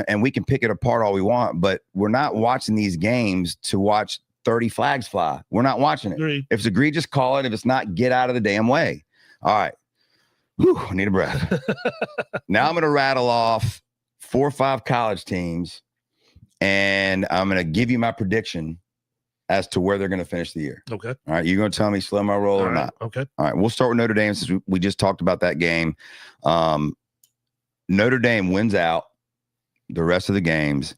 and we can pick it apart all we want, but we're not watching these games to watch 30 flags fly. We're not watching it. Agreed. If it's egregious, call it. If it's not, get out of the damn way. All right. Whew, I need a breath. Now I'm going to rattle off 4 or 5 college teams, and I'm going to give you my prediction as to where they're going to finish the year. Okay. All right. You're going to tell me slow my roll or not. Okay. All right. We'll start with Notre Dame, since we just talked about that game. Notre Dame wins out the rest of the games,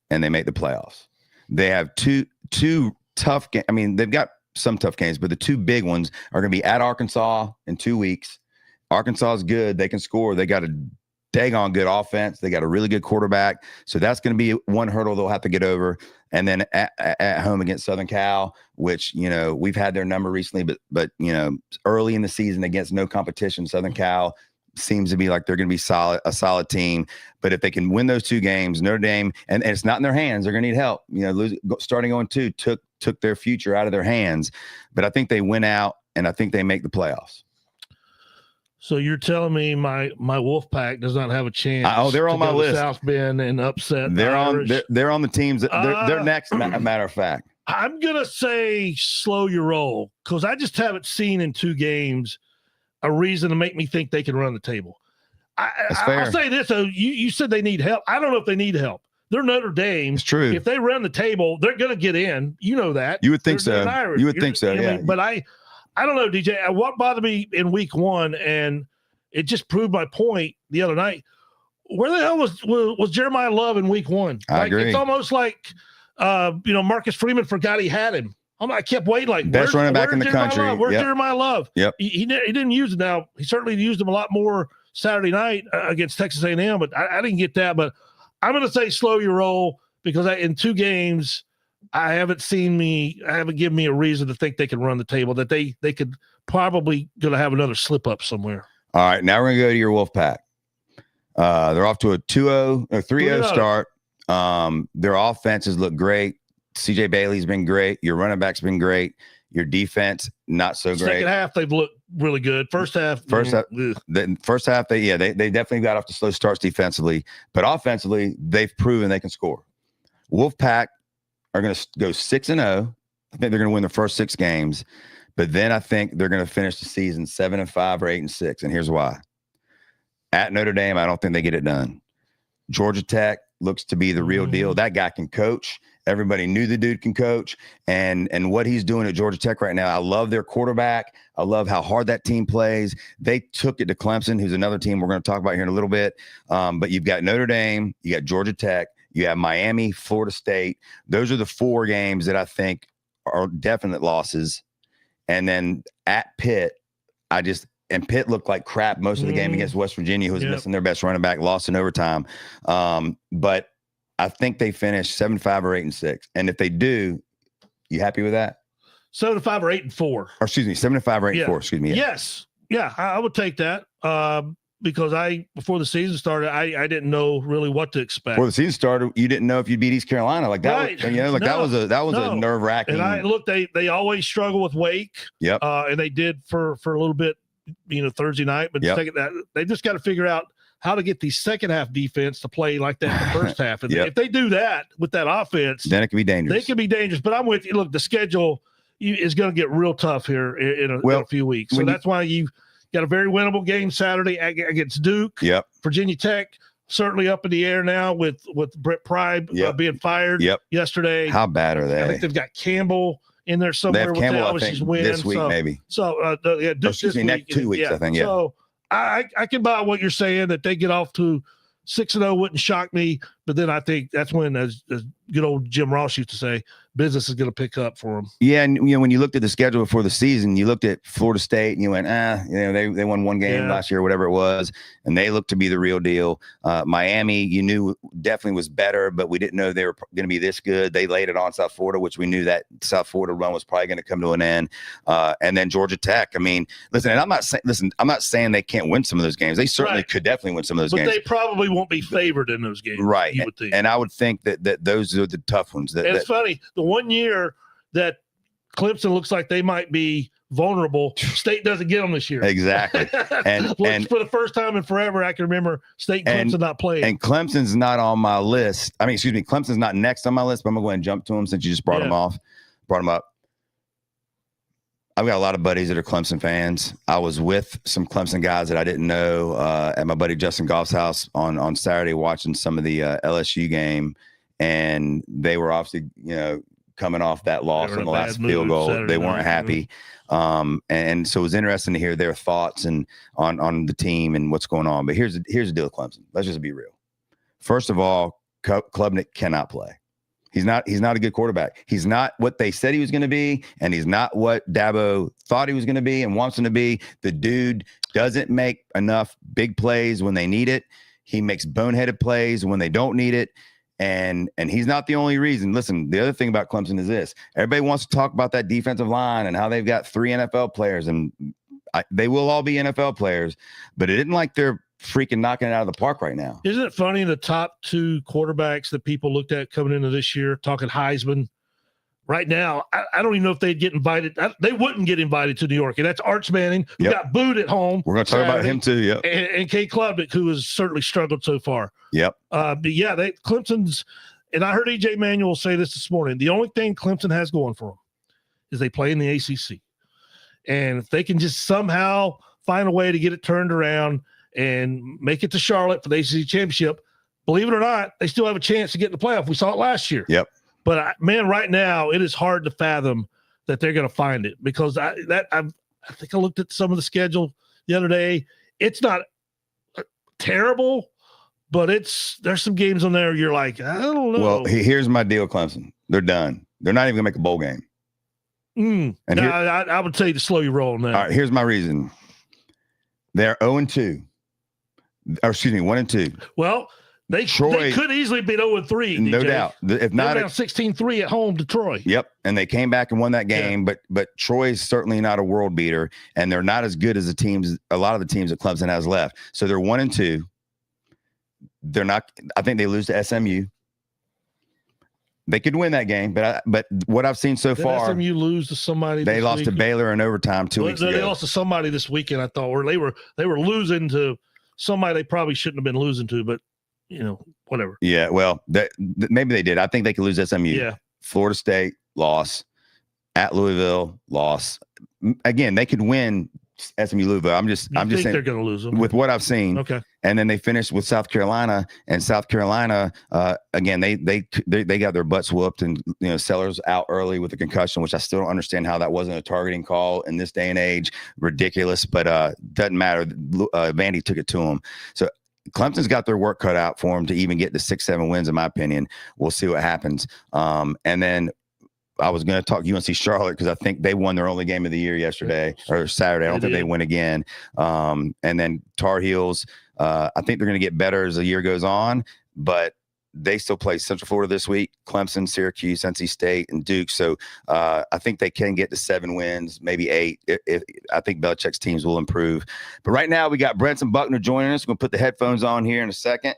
and they make the playoffs. They have two tough games. I mean, they've got some tough games, but the 2 big ones are going to be at Arkansas in 2 weeks. Arkansas is good. They can score. They got a daggone good offense. They got a really good quarterback. So that's going to be one hurdle they'll have to get over. And then at home against Southern Cal, which, we've had their number recently, but early in the season against no competition, Southern Cal seems to be like they're going to be a solid team. But if they can win those 2 games, Notre Dame, and it's not in their hands, they're going to need help. Starting 0-2 took their future out of their hands. But I think they win out, and I think they make the playoffs. So you're telling me my Wolfpack does not have a chance? They're on my list. South Bend and upset. They're on the teams that they're next. Matter of fact, I'm gonna say slow your roll, because I just haven't seen in 2 games a reason to make me think they can run the table. I'll say this, though. You said they need help. I don't know if they need help. They're Notre Dame. It's true. If they run the table, they're going to get in. You know that. You would think so. You would think so, yeah. But I don't know, DJ. What bothered me in week 1, and it just proved my point the other night, where the hell was Jeremiah Love in week 1? I agree. It's almost like, Marcus Freeman forgot he had him. I kept waiting, best running back in the country. Where's Jeremiah Love? Yep. He didn't use it. Now, he certainly used him a lot more Saturday night against Texas A&M, but I didn't get that. But I'm going to say slow your roll, because in 2 games, I haven't given me a reason to think they can run the table, that they could probably going to have another slip up somewhere. All right. Now we're going to go to your Wolfpack. They're off to a 2-0 or 3-0 start. Their offenses look great. CJ Bailey's been great. Your running back's been great. Your defense, not so great. Second half, they've looked really good. First half, they definitely got off to slow starts defensively, but offensively, they've proven they can score. Wolfpack are going to go 6-0. I think they're going to win the first 6 games, but then I think they're going to finish the season 7-5 or 8-6, and here's why. At Notre Dame, I don't think they get it done. Georgia Tech looks to be the real deal. That guy can coach. Everybody knew the dude can coach, and what he's doing at Georgia Tech right now. I love their quarterback. I love how hard that team plays. They took it to Clemson, who's another team we're going to talk about here in a little bit. But you've got Notre Dame, you got Georgia Tech, you have Miami, Florida State. Those are the 4 games that I think are definite losses. And then at Pitt, and Pitt looked like crap most of the game against West Virginia, who was missing their best running back, lost in overtime. But I think they finish 7-5 or 8-6. And if they do, you happy with that? 7-5 or 8-4. Or excuse me, 7-5 or 8-4. Excuse me. Yeah. Yes. Yeah, I would take that. because before the season started, I didn't know really what to expect. Before the season started, you didn't know if you'd beat East Carolina. Like that, Right. that was a nerve-wracking. And they always struggle with Wake. Yep. And they did for a little bit, Thursday night. But they just got to figure out how to get the second half defense to play like that in the first half. And if they do that with that offense, then it can be dangerous. They can be dangerous. But I'm with you. Look, the schedule is going to get real tough here in a few weeks. So that's why you got a very winnable game Saturday against Duke. Yep. Virginia Tech certainly up in the air now with Brett Pryde being fired yesterday. How bad are they? I think they've got Campbell in there somewhere. They have Campbell, I think, this week maybe. So next 2 weeks, I think. Yeah. So I can buy what you're saying that they get off to 6-0 wouldn't shock me, but then I think that's when, as good old Jim Ross used to say, business is going to pick up for them. Yeah, and when you looked at the schedule before the season, you looked at Florida State and you went, they won one game last year, whatever it was, and they looked to be the real deal. Miami, you knew definitely was better, but we didn't know they were going to be this good. They laid it on South Florida, which we knew that South Florida run was probably going to come to an end. And then Georgia Tech. I mean, listen, and I'm not saying they can't win some of those games. They certainly could definitely win some of those games. But they probably won't be favored in those games, right? You would think. And I would think that those are the tough ones. It's funny. The 1 year that Clemson looks like they might be vulnerable, State doesn't get them this year. Exactly. And for the first time in forever, I can remember State and Clemson not playing. And Clemson's not on my list. Clemson's not next on my list, but I'm going to go ahead and jump to him since you just brought him up. I've got a lot of buddies that are Clemson fans. I was with some Clemson guys that I didn't know at my buddy Justin Goff's house on Saturday watching some of the LSU game, and they were obviously, coming off that loss on the last field goal. They weren't happy. And so it was interesting to hear their thoughts and on the team and what's going on. But here's the deal with Clemson. Let's just be real. First of all, Klubnik cannot play. He's not a good quarterback. He's not what they said he was going to be, and he's not what Dabo thought he was going to be and wants him to be. The dude doesn't make enough big plays when they need it. He makes boneheaded plays when they don't need it. And he's not the only reason. Listen, the other thing about Clemson is this. Everybody wants to talk about that defensive line and how they've got 3 NFL players, and they will all be NFL players, but it isn't like they're freaking knocking it out of the park right now. Isn't it funny, the top 2 quarterbacks that people looked at coming into this year, talking Heisman, right now, I don't even know if they'd get invited. They wouldn't get invited to New York. And that's Arch Manning, who got booed at home. We're going to talk about him too, yep. And Kate Klubnik, who has certainly struggled so far. Yep. But yeah, Clemson's, and I heard E.J. Manuel say this morning, the only thing Clemson has going for them is they play in the ACC. And if they can just somehow find a way to get it turned around and make it to Charlotte for the ACC championship, believe it or not, they still have a chance to get in the playoff. We saw it last year. Yep. But man, right now it is hard to fathom that they're going to find it, because I think I looked at some of the schedule the other day. It's not terrible, but there's some games on there you're like, I don't know. Well, here's my deal, Clemson. They're done. They're not even going to make a bowl game. And I would tell you to slow your roll now. All right, here's my reason. They're 0-2. Or excuse me, 1-2. Well, they could easily be 0-3. No doubt. If not, down 16-3 at home to Troy. Yep, and they came back and won that game. Yeah. But Troy's certainly not a world beater, and they're not as good as a lot of the teams that Clemson has left. So they're 1-2. They're not. I think they lose to SMU. They could win that game, but what I've seen so far, SMU lose to somebody. They lost to Baylor in overtime 2 weeks ago. They lost to somebody this weekend, I thought, or they were losing to somebody they probably shouldn't have been losing to, but whatever. Yeah, well, maybe they did. I think they could lose SMU. Yeah. Florida State loss, at Louisville loss. Again, they could win SMU Louisville. I'm just saying they're going to lose them with what I've seen. Okay. And then they finished with South Carolina, and South Carolina again they got their butts whooped, and Sellers out early with a concussion, which I still don't understand how that wasn't a targeting call in this day and age. Ridiculous, but doesn't matter. Vandy took it to him. So Clemson's got their work cut out for them to even get the 6-7 wins, in my opinion. We'll see what happens. And then I was going to talk UNC Charlotte because I think they won their only game of the year yesterday or Saturday. I don't think they win again. And then Tar Heels, I think they're going to get better as the year goes on. But they still play Central Florida this week, Clemson, Syracuse, NC State, and Duke. So I think they can get to 7 wins, maybe 8. If I think Belichick's teams will improve. But right now we got Brentson Buckner joining us. We're going to put the headphones on here in a second.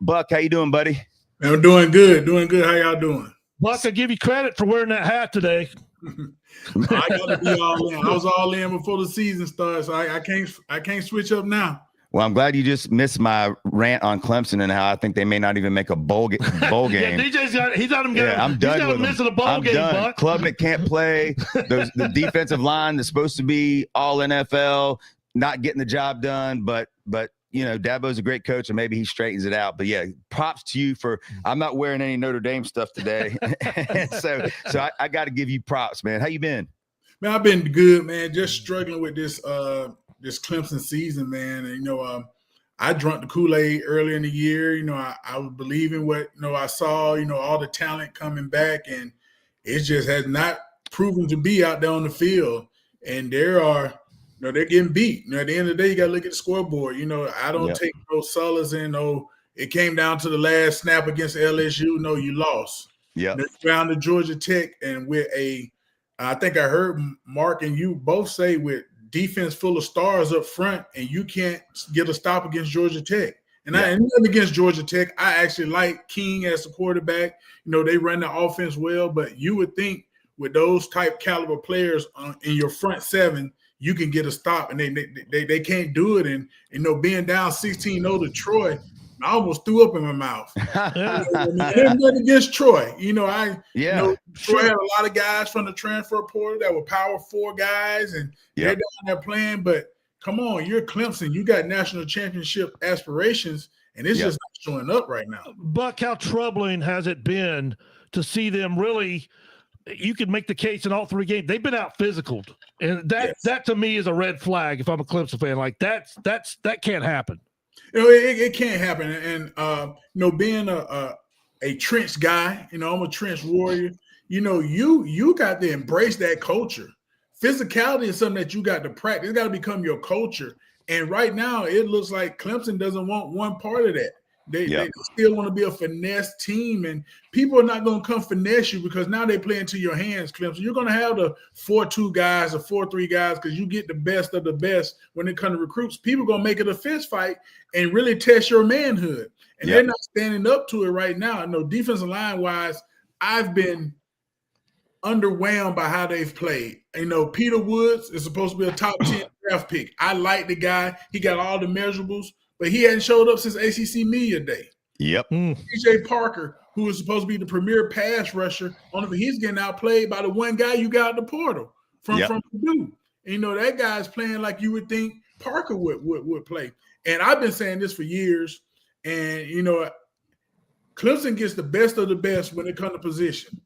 Buck, how you doing, buddy? I'm doing good. How y'all doing? Buck, I give you credit for wearing that hat today. I got to be all in. I was all in before the season started, so I can't switch up now. Well, I'm glad you just missed my rant on Clemson and how I think they may not even make a bowl game. Yeah, he's on him. Yeah, I'm done with missing a bowl I'm game. Done. Buck. Club that can't play. The defensive line that's supposed to be all NFL, not getting the job done. But Dabo's a great coach, and maybe he straightens it out. But yeah, props to you for. I'm not wearing any Notre Dame stuff today, so I got to give you props, man. How you been? Man, I've been good, man. Just struggling with this Clemson season, man. And I drank the Kool-Aid earlier in the year. I was believing what I saw. All the talent coming back, and it just has not proven to be out there on the field. And they're getting beat. At the end of the day, you got to look at the scoreboard. I don't take no solace in, it came down to the last snap against LSU. No, you lost. Yeah. Down to Georgia Tech, and with I think I heard Mark and you both say with defense full of stars up front, and you can't get a stop against Georgia Tech. And nothing against Georgia Tech. I actually like King as the quarterback. They run the offense well, but you would think with those type caliber players in your front 7, you can get a stop, and they can't do it. And being down 16-0 to Troy, I almost threw up in my mouth. Nothing against Troy. Troy had a lot of guys from the transfer portal that were Power 4 guys, and they're down there playing. But come on, you're Clemson. You got national championship aspirations, and it's just not showing up right now. Buck, how troubling has it been to see them really? You could make the case in all 3 games. They've been out physicaled, and that to me is a red flag. If I'm a Clemson fan, like that can't happen. It can't happen. And being a trench guy, I'm a trench warrior. You got to embrace that culture. Physicality is something that you got to practice. It's got to become your culture. And right now, it looks like Clemson doesn't want one part of that. They still want to be a finesse team, and people are not going to come finesse you because now they play into your hands, Clemson. You're going to have the 4-2 guys or 4-3 guys because you get the best of the best when it comes to recruits. People are going to make it a fist fight and really test your manhood, and they're not standing up to it right now. Defensive line-wise, I've been underwhelmed by how they've played. Peter Woods is supposed to be a top 10 draft pick. I like the guy. He got all the measurables. But he hadn't showed up since ACC Media Day. Yep. DJ Parker, who is supposed to be the premier pass rusher, he's getting outplayed by the one guy you got at the portal from Purdue. And, that guy's playing like you would think Parker would play. And I've been saying this for years. And, Clemson gets the best of the best when it comes to position.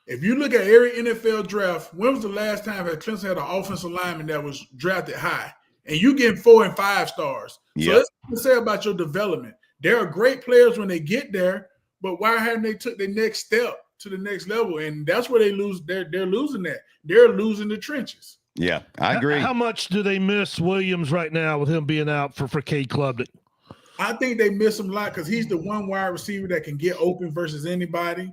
If you look at every NFL draft, when was the last time that Clemson had an offensive lineman that was drafted high? And you get 4 and 5 stars. So that's what to say about your development. There are great players when they get there, but why haven't they took the next step to the next level? And that's where they lose. They're losing that. They're losing the trenches. Yeah, I agree. How much do they miss Williams right now with him being out for Cade Klubnik? I think they miss him a lot because he's the one wide receiver that can get open versus anybody.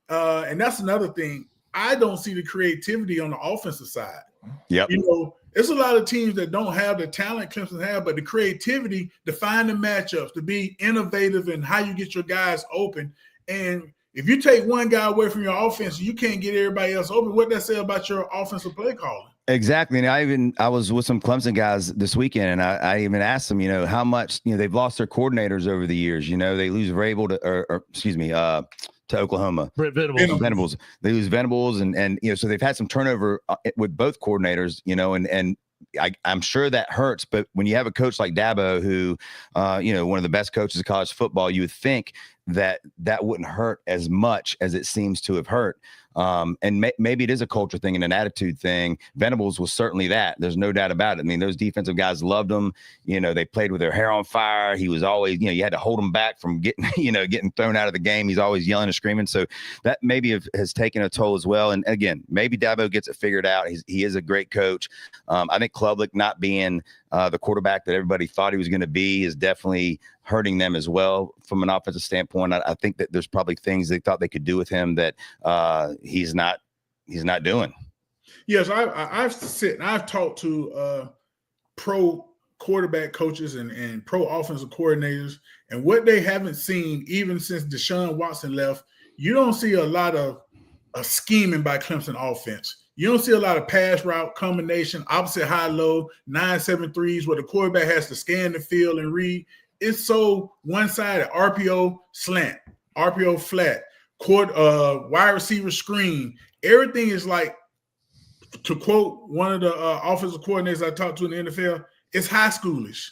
And that's another thing. I don't see the creativity on the offensive side. Yep. It's a lot of teams that don't have the talent Clemson have, but the creativity to find the matchups, to be innovative in how you get your guys open. And if you take one guy away from your offense, you can't get everybody else open. What does that say about your offensive play calling? Exactly. And I was with some Clemson guys this weekend, and I even asked them, how much, they've lost their coordinators over the years. They lose Vrabel to Oklahoma. Venables. They lose Venables, and so they've had some turnover with both coordinators, and I'm sure that hurts. But when you have a coach like Dabo, who, one of the best coaches of college football, you would think that wouldn't hurt as much as it seems to have hurt. And maybe it is a culture thing and an attitude thing. Venables was certainly that. There's no doubt about it. I mean, those defensive guys loved him. They played with their hair on fire. He was always, you had to hold him back from getting thrown out of the game. He's always yelling and screaming. So that maybe has taken a toll as well. And again, maybe Dabo gets it figured out. He is a great coach. I think Klubnik not being the quarterback that everybody thought he was going to be is definitely hurting them as well from an offensive standpoint. I think that there's probably things they thought they could do with him that he's not doing. Yes, I've talked to pro quarterback coaches and pro offensive coordinators, and what they haven't seen even since Deshaun Watson left, you don't see a lot of scheming by Clemson offense. You don't see a lot of pass route combination, opposite high-low, 9-7-3s where the quarterback has to scan the field and read. It's so one-sided, RPO slant, RPO flat, wide receiver screen. Everything is like, to quote one of the offensive coordinators I talked to in the NFL, it's high schoolish.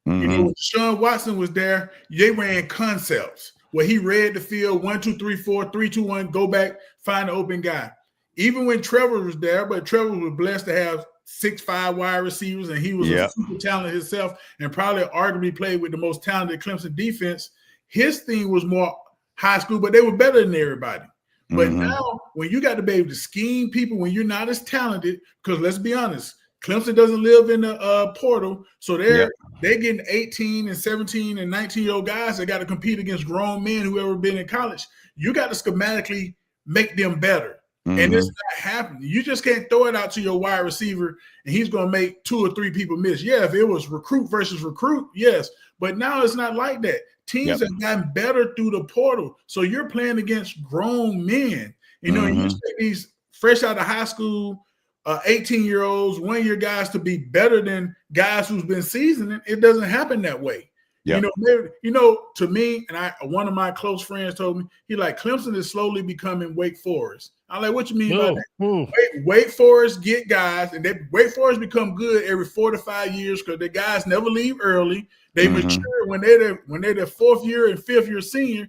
Mm-hmm. You know, when Deshaun Watson was there, they ran concepts where he read the field 1, 2, 3, 4, 3, 2, 1, go back, find the open guy. Even when Trevor was there, but Trevor was blessed to have 6'5" wide receivers, and he was a super talent himself, and probably arguably played with the most talented Clemson defense. His thing was more high school, but they were better than everybody. But now, when you got to be able to scheme people, when you're not as talented, because let's be honest, Clemson doesn't live in the portal, so they're getting 18 and 17 and 19-year-old guys that got to compete against grown men who ever been in college. You got to schematically make them better, and it's not happening. You just can't throw it out to your wide receiver, and he's going to make 2 or 3 people miss. Yeah, if it was recruit versus recruit, yes, but now it's not like that. Teams have gotten better through the portal, so you're playing against grown men. You know, you expect these fresh out of high school 18-year-olds, 1-year guys to be better than guys who's been seasoning. It doesn't happen that way. Yep. To me, and one of my close friends told me, he like, Clemson is slowly becoming Wake Forest. I'm like, what you mean by that? Wake Forest get guys, and Wake Forest become good every 4 to 5 years because the guys never leave early. They mature when they're their 4th year and 5th year senior.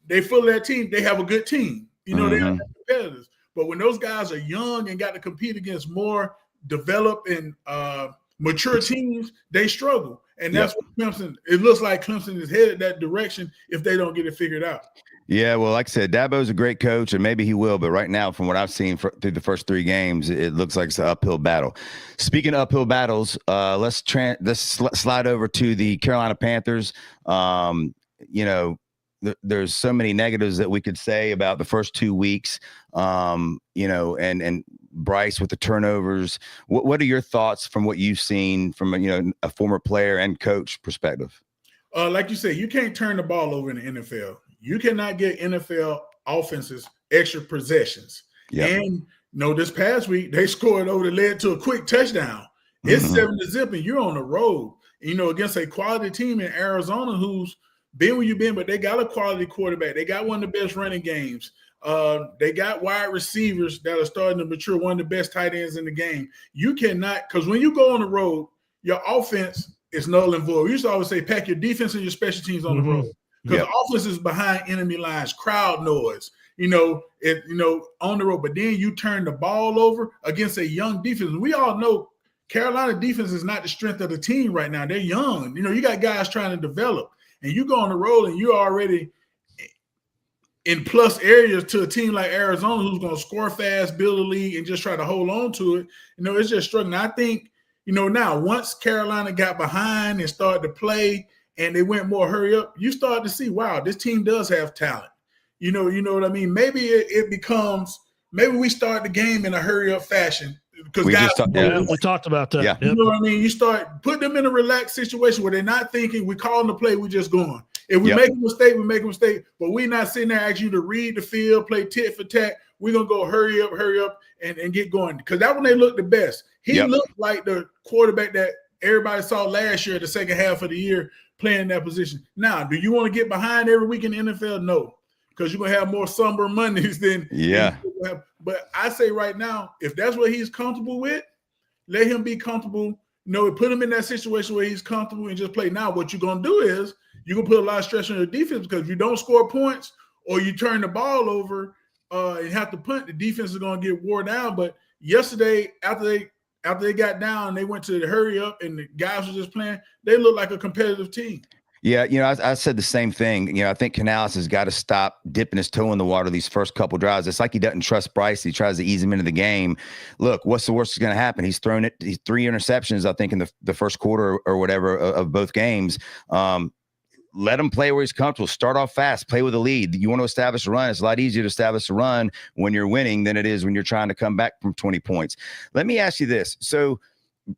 They fill that team. They have a good team. You know, they are competitors. But when those guys are young and got to compete against more developed and mature teams, they struggle. And that's what Clemson, it looks like Clemson is headed that direction if they don't get it figured out. Yeah, well, like I said, Dabo's a great coach, and maybe he will. But right now, from what I've seen through the first 3 games, it looks like it's an uphill battle. Speaking of uphill battles, let's slide over to the Carolina Panthers. There's so many negatives that we could say about the first 2 weeks, and Bryce with the turnovers. What are your thoughts from what you've seen from a former player and coach perspective? Like you said, you can't turn the ball over in the NFL. You cannot get NFL offenses extra possessions. Yep. And this past week they scored over that led to a quick touchdown. It's 7-0, and you're on the road. Against a quality team in Arizona who's been where you've been, but they got a quality quarterback. They got one of the best running games. They got wide receivers that are starting to mature, one of the best tight ends in the game. You cannot, because when you go on the road, your offense is null and void. We used to always say pack your defense and your special teams on the road. Because the offense is behind enemy lines, crowd noise, on the road. But then you turn the ball over against a young defense. And we all know Carolina defense is not the strength of the team right now. They're young. You got guys trying to develop. And you go on the road and you're already in plus areas to a team like Arizona who's going to score fast, build a lead, and just try to hold on to it. It's just struggling. I think, now once Carolina got behind and started to play and they went more hurry up, you start to see, wow, this team does have talent. You know what I mean? Maybe it becomes, maybe we start the game in a hurry up fashion. Because we talked about that. Yeah. You know what I mean? You start put them in a relaxed situation where they're not thinking, we calling the play, we just going. If we make a mistake, we make a mistake. But we're not sitting there asking you to read the field, play tit for tat. We're going to go hurry up, and get going. Because that when they looked the best. He looked like the quarterback that everybody saw last year, the second half of the year, playing that position. Now, do you want to get behind every week in the NFL? No. Because you're going to have more somber Mondays than But I say right now, if that's what he's comfortable with, let him be comfortable. Put him in that situation where he's comfortable and just play. Now, what you're going to do is you're going to put a lot of stress on your defense because if you don't score points or you turn the ball over and have to punt, the defense is going to get wore down. But yesterday, after they got down, they went to the hurry up and the guys were just playing. They looked like a competitive team. Yeah, I said the same thing. I think Canales has got to stop dipping his toe in the water these first couple drives. It's like he doesn't trust Bryce. He tries to ease him into the game. Look, what's the worst that's going to happen? He's thrown it. He's 3 interceptions, I think, in the first quarter or whatever of both games. Let him play where he's comfortable. Start off fast. Play with a lead. You want to establish a run. It's a lot easier to establish a run when you're winning than it is when you're trying to come back from 20 points. Let me ask you this. So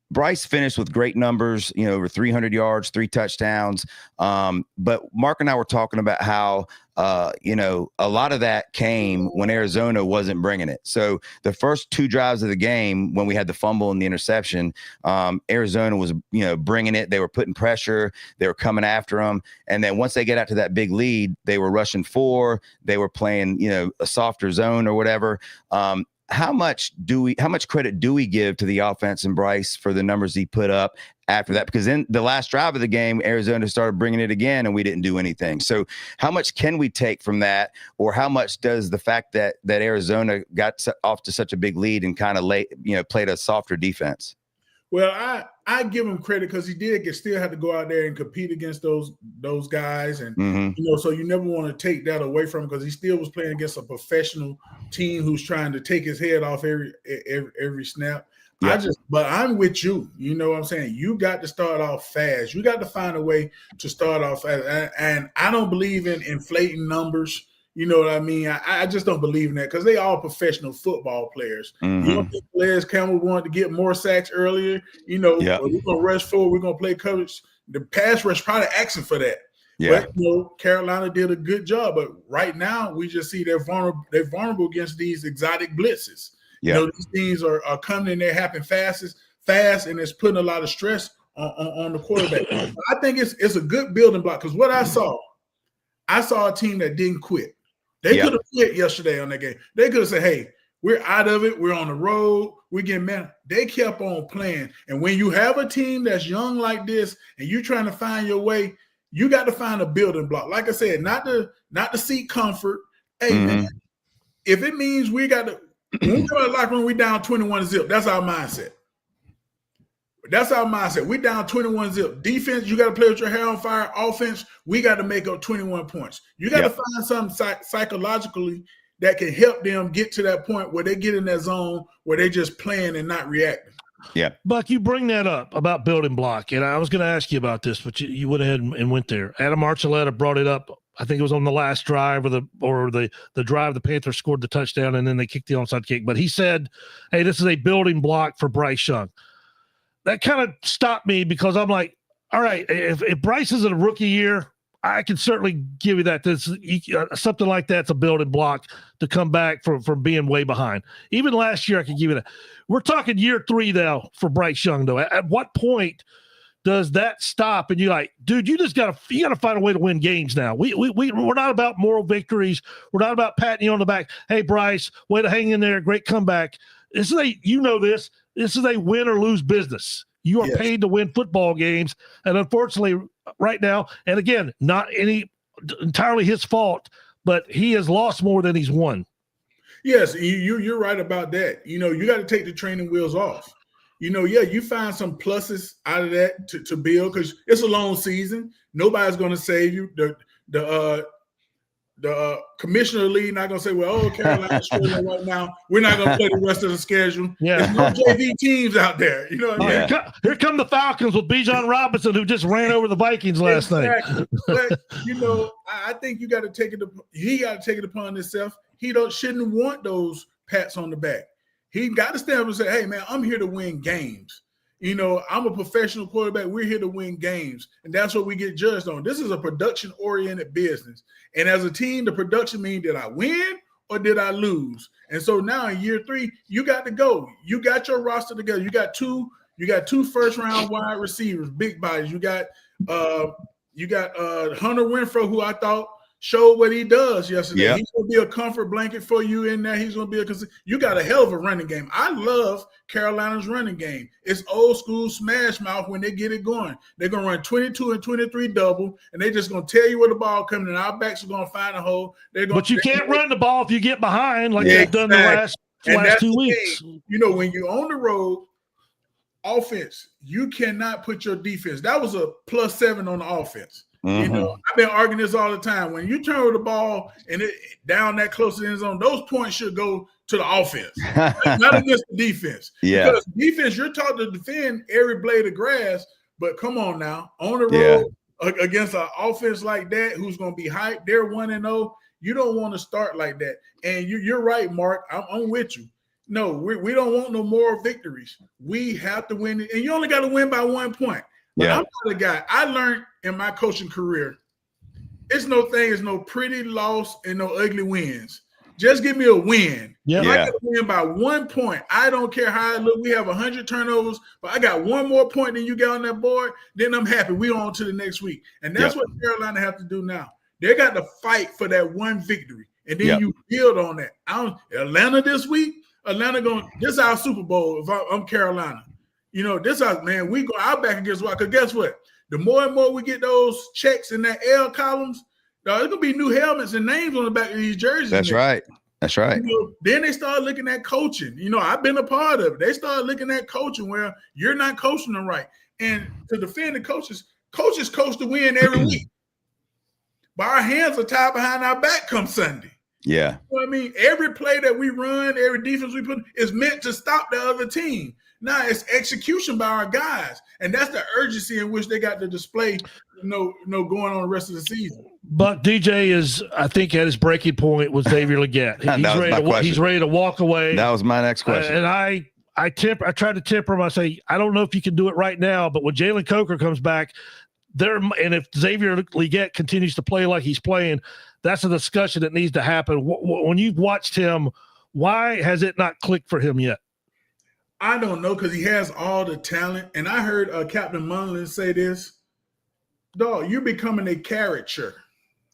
Bryce finished with great numbers, over 300 yards, 3 touchdowns. But Mark and I were talking about how, a lot of that came when Arizona wasn't bringing it. So the first 2 drives of the game, when we had the fumble and the interception, Arizona was, bringing it. They were putting pressure. They were coming after them. And then once they get out to that big lead, they were rushing 4. They were playing, a softer zone or whatever. How much credit do we give to the offense and Bryce for the numbers he put up after that? Because in the last drive of the game, Arizona started bringing it again and we didn't do anything. So how much can we take from that? Or how much does the fact that Arizona got off to such a big lead and kind of played a softer defense? Well, I give him credit because he still had to go out there and compete against those guys, and so you never want to take that away from him because he still was playing against a professional team who's trying to take his head off every snap. Yeah. But I'm with you. You know what I'm saying? You got to start off fast. You got to find a way to start off fast, and I don't believe in inflating numbers. You know what I mean? I just don't believe in that because they all professional football players. You don't think players Campbell wanted to get more sacks earlier? We're going to rush forward. We're going to play coverage. The pass rush probably asking for that. Yeah. But, Carolina did a good job. But right now, we just see they're vulnerable against these exotic blitzes. Yeah. These things are coming in there happening fast, and it's putting a lot of stress on the quarterback. I think it's a good building block because what I saw a team that didn't quit. They could have quit yesterday on that game. They could have said, hey, we're out of it. We're on the road. We're getting mad. They kept on playing. And when you have a team that's young like this and you're trying to find your way, you got to find a building block. Like I said, not to seek comfort. Hey, man, if it means we got to – when we go to the locker room, we down 21-0. That's our mindset. We down 21-0. Defense, you got to play with your hair on fire. Offense, we got to make up 21 points. You got to find something psychologically that can help them get to that point where they get in that zone where they're just playing and not reacting. Yeah. Buck, you bring that up about building block, and I was going to ask you about this, but you went ahead and went there. Adam Archuleta brought it up. I think it was on the last drive or the drive the Panthers scored the touchdown, and then they kicked the onside kick. But he said, hey, this is a building block for Bryce Young. That kind of stopped me because I'm like, all right, if Bryce is in a rookie year, I can certainly give you that. Something like that's a building block to come back from being way behind. Even last year, I could give you that. We're talking year 3 now for Bryce Young, though. At what point does that stop? And you're like, dude, you got to find a way to win games now. We're not about moral victories. We're not about patting you on the back. Hey, Bryce, way to hang in there. Great comeback. This is a win or lose business. You are paid to win football games. And unfortunately, right now, and again, not entirely his fault, but he has lost more than he's won. Yes, you're right about that. You got to take the training wheels off. You find some pluses out of that to build because it's a long season. Nobody's going to save you. The commissioner of the league not going to say, well, Carolina's struggling right now. We're not going to play the rest of the schedule. Yeah. There's no JV teams out there. You know what I mean? Here come the Falcons with Bijan Robinson, who just ran over the Vikings last night. But, I think he got to take it upon himself. He shouldn't want those pats on the back. He got to stand up and say, hey, man, I'm here to win games. I'm a professional quarterback. We're here to win games. And that's what we get judged on. This is a production-oriented business. And as a team, the production means did I win or did I lose? And so now in year 3, you got to go. You got your roster together. You got two first-round wide receivers, big bodies. You got Hunter Renfrow, who I thought showed what he does yesterday. Yep. He's going to be a comfort blanket for you in there. He's going to be you got a hell of a running game. I love Carolina's running game. It's old school smash mouth when they get it going. They're going to run 22 and 23 double, and they're just going to tell you where the ball coming, and our backs are going to find a hole. But you can't run the ball if you get behind like they've done the last 2 weeks. When you're on the road, offense, you cannot put your defense. That was a +7 on the offense. You know, I've been arguing this all the time. When you turn over the ball and it down that close to the end zone, those points should go to the offense, not against the defense. Yeah. Because defense, you're taught to defend every blade of grass, but come on now, on the road against an offense like that, who's going to be hyped, they're 1-0. You don't want to start like that. And you're right, Mark. I'm with you. No, we don't want no more victories. We have to win, and you only got to win by 1 point. But I'm not a guy. I learned in my coaching career, it's no pretty loss and no ugly wins. Just give me a win. I got to win by 1 point. I don't care how I look. We have 100 turnovers, but I got one more point than you got on that board. Then I'm happy. We on to the next week, and that's what Carolina have to do now. They got to fight for that one victory, and then you build on that. Atlanta this week. This is our Super Bowl. If I'm Carolina, you know, this is man. We go out back against what? Because guess what? The more and more we get those checks in that L columns, there's gonna be new helmets and names on the back of these jerseys. That's right. That's right. You know, then they start looking at coaching. You know, I've been a part of it. They start looking at coaching where you're not coaching them right. And to defend the coaches coach to win every week. But our hands are tied behind our back come Sunday. Yeah. You know what I mean? Every play that we run, every defense we put is meant to stop the other team. Now it's execution by our guys. And that's the urgency in which they got to display, going on the rest of the season. But DJ is, I think, at his breaking point with Xavier Legette. He's ready to walk away. That was my next question. And I tried to temper him. I say, I don't know if you can do it right now, but when Jalen Coker comes back, and if Xavier Legette continues to play like he's playing, that's a discussion that needs to happen. When you've watched him, why has it not clicked for him yet? I don't know, because he has all the talent. And I heard Captain Munlin say this, dog, you're becoming a caricature.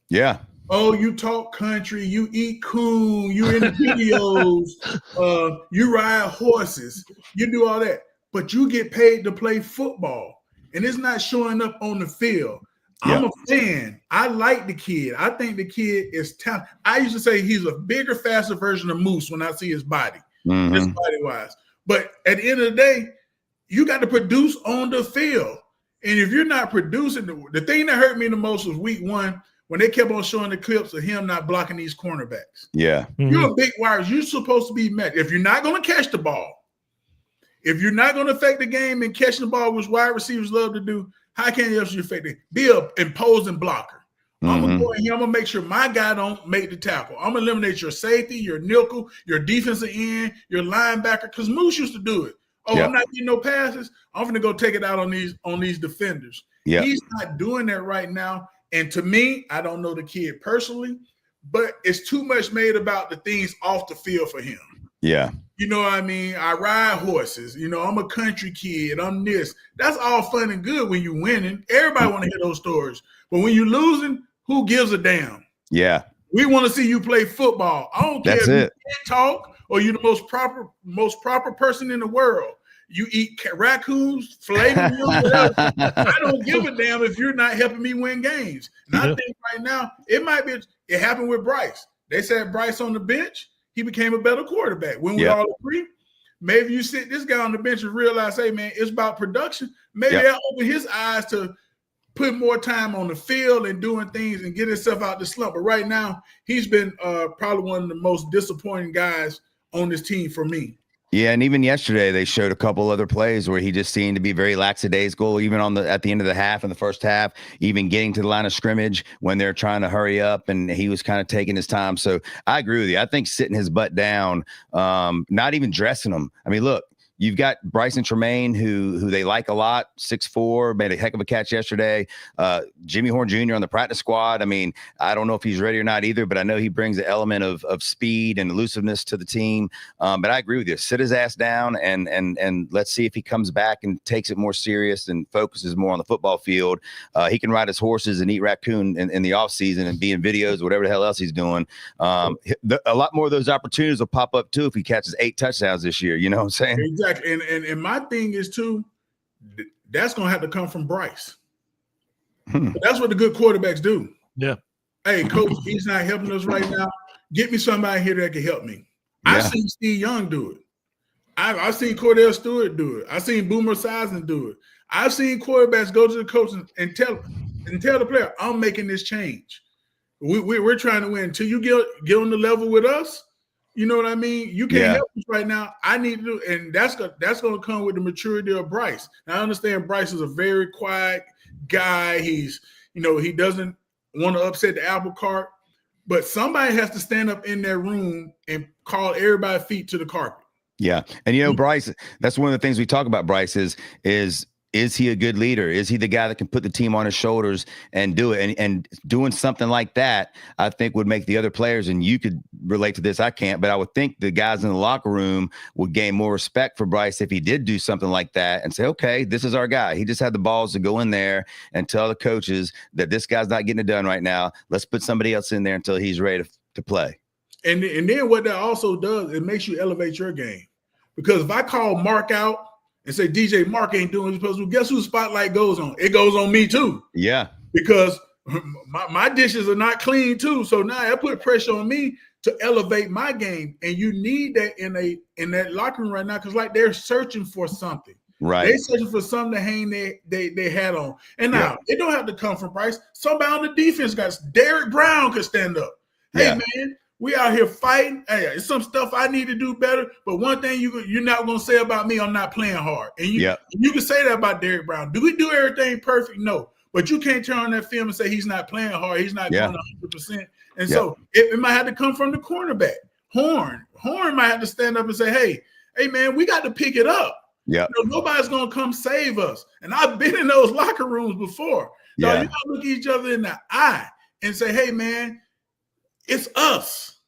Yeah. Oh, you talk country, you eat coon, you in the videos, you ride horses, you do all that. But you get paid to play football, and it's not showing up on the field. I'm a fan. I like the kid. I think the kid is talented. I used to say he's a bigger, faster version of Moose when I see his body, his body-wise. But at the end of the day, you got to produce on the field. And if you're not producing, the thing that hurt me the most was week 1 when they kept on showing the clips of him not blocking these cornerbacks. Yeah. You're a big wide. You're supposed to be met. If you're not going to catch the ball, if you're not going to affect the game and catching the ball, which wide receivers love to do, how can you affect it? Be an imposing blocker. I'm going to go in here. I'm going to make sure my guy don't make the tackle. I'm going to eliminate your safety, your nickel, your defensive end, your linebacker, because Moose used to do it. I'm not getting no passes. I'm going to go take it out on these defenders. He's not doing that right now. And to me, I don't know the kid personally, but it's too much made about the things off the field for him. Yeah. You know what I mean? I ride horses. You know, I'm a country kid. I'm this. That's all fun and good when you're winning. Everybody want to hear those stories. But when you're losing, who gives a damn? Yeah. We want to see you play football. I don't care if you can't talk or you're the most proper person in the world. You eat raccoons, filet meals, whatever. I don't give a damn if you're not helping me win games. And I think right now, it happened with Bryce. They said Bryce on the bench, he became a better quarterback. When we all agree, maybe you sit this guy on the bench and realize, hey, man, it's about production. Maybe that'll open his eyes to put more time on the field and doing things and get himself out the slump. But right now, he's been probably one of the most disappointing guys on this team for me. Yeah, and even yesterday they showed a couple other plays where he just seemed to be very lackadaisical, even at the end of the half, in the first half, even getting to the line of scrimmage when they're trying to hurry up, and he was kind of taking his time. So I agree with you. I think sitting his butt down, not even dressing him. I mean, look, you've got Bryson Tremaine, who they like a lot, 6'4", made a heck of a catch yesterday. Jimmy Horn Jr. on the practice squad. I mean, I don't know if he's ready or not either, but I know he brings an element of speed and elusiveness to the team. But I agree with you. Sit his ass down and let's see if he comes back and takes it more serious and focuses more on the football field. He can ride his horses and eat raccoon in the offseason and be in videos, whatever the hell else he's doing. A lot more of those opportunities will pop up too if he catches 8 touchdowns this year. You know what I'm saying? Exactly. And my thing is too, that's gonna have to come from Bryce. That's what the good quarterbacks do. Yeah. Hey, coach, he's not helping us right now. Get me somebody here that can help me. Yeah. I've seen Steve Young do it. I've seen Cordell Stewart do it. I've seen Boomer Esiason do it. I've seen quarterbacks go to the coach and tell him, and tell the player, I'm making this change. We're trying to win. Until you get on the level with us, you know what I mean? You can't help us right now. I need to do, and that's going to come with the maturity of Bryce. Now, I understand Bryce is a very quiet guy. He doesn't want to upset the apple cart, but somebody has to stand up in that room and call everybody's feet to the carpet. Yeah. And, Bryce, that's one of the things we talk about, Bryce, is he a good leader? Is he the guy that can put the team on his shoulders and do it? And doing something like that, I think, would make the other players, and you could relate to this, I can't, but I would think the guys in the locker room would gain more respect for Bryce if he did do something like that and say, okay, this is our guy. He just had the balls to go in there and tell the coaches that this guy's not getting it done right now. Let's put somebody else in there until he's ready to play. And then what that also does, it makes you elevate your game. Because if I call Mark out and say, DJ, Mark ain't doing what he's supposed to, guess whose spotlight goes on? It goes on me too. Yeah. Because my dishes are not clean too. So now that put pressure on me to elevate my game. And you need that in that locker room right now, because like they're searching for something. Right. They're searching for something to hang they hat on. And now it don't have to come from Bryce. Somebody on the defense Derek Brown could stand up. Hey, man, we out here fighting. Hey, it's some stuff I need to do better. But one thing you're not going to say about me, I'm not playing hard. And you can say that about Derek Brown. Do we do everything perfect? No. But you can't turn on that film and say he's not playing hard. He's not going 100%. And so it might have to come from the cornerback. Horn might have to stand up and say, hey, man, we got to pick it up. Yeah. Nobody's going to come save us. And I've been in those locker rooms before. You got to look each other in the eye and say, hey, man, it's us.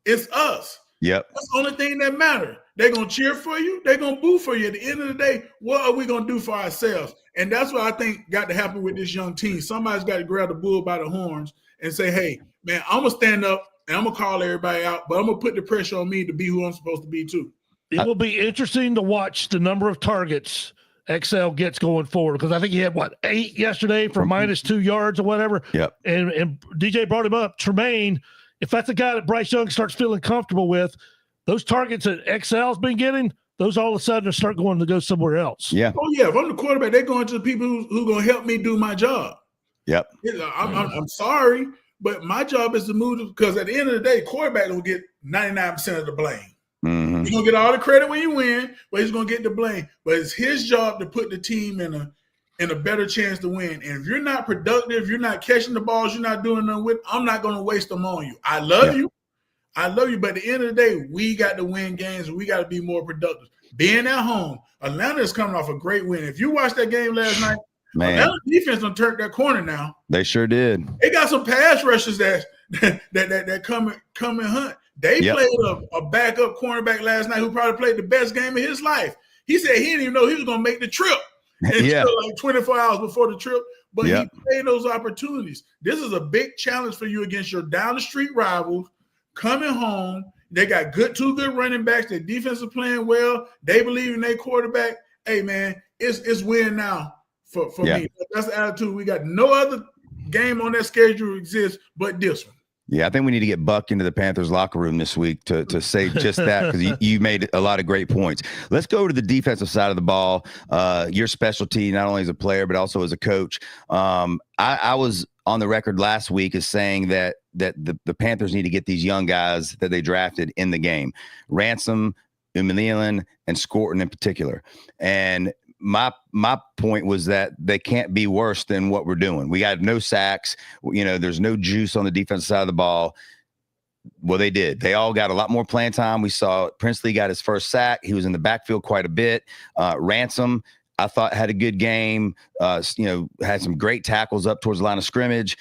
It's us. Yep. That's the only thing that matters. They're going to cheer for you. They're going to boo for you. At the end of the day, what are we going to do for ourselves? And that's what I think got to happen with this young team. Somebody's got to grab the bull by the horns and say, hey, man, I'm going to stand up and I'm going to call everybody out, but I'm going to put the pressure on me to be who I'm supposed to be too. It will be interesting to watch the number of targets XL gets going forward, because I think he had 8 yesterday for minus 2 yards or whatever. Yep. And DJ brought him up. Tremaine, if that's a guy that Bryce Young starts feeling comfortable with, those targets that XL's been getting, those all of a sudden start going to go somewhere else. Yeah. Oh yeah. If I'm the quarterback, they're going to the people who going to help me do my job. Yep. I'm sorry, but my job is to move, because at the end of the day, quarterback will get 99% of the blame. Mm-hmm. He's going to get all the credit when you win, but he's going to get the blame. But it's his job to put the team in a better chance to win. And if you're not productive, you're not catching the balls, you're not doing nothing with, I'm not going to waste them on you. I love you. But at the end of the day, we got to win games and we got to be more productive. Being at home, Atlanta is coming off a great win. If you watched that game last night, Atlanta defense done turned that corner now. They sure did. They got some pass rushers that come and hunt. They played a backup cornerback last night who probably played the best game of his life. He said he didn't even know he was going to make the trip until like 24 hours before the trip. But he played those opportunities. This is a big challenge for you against your down the street rivals coming home. They got two good running backs. Their defense is playing well. They believe in their quarterback. Hey, man, it's win now for me. That's the attitude. We got no other game on that schedule exists but this one. Yeah, I think we need to get Buck into the Panthers locker room this week to say just that, because you made a lot of great points. Let's go to the defensive side of the ball. Your specialty, not only as a player, but also as a coach. I was on the record last week as saying that the Panthers need to get these young guys that they drafted in the game. Ransom, Umilian, and Scorton in particular. And my point was that they can't be worse than what we're doing. We got no sacks. There's no juice on the defensive side of the ball. Well, they did. They all got a lot more playing time. We saw Princely got his first sack. He was in the backfield quite a bit. Ransom, I thought, had a good game, had some great tackles up towards the line of scrimmage.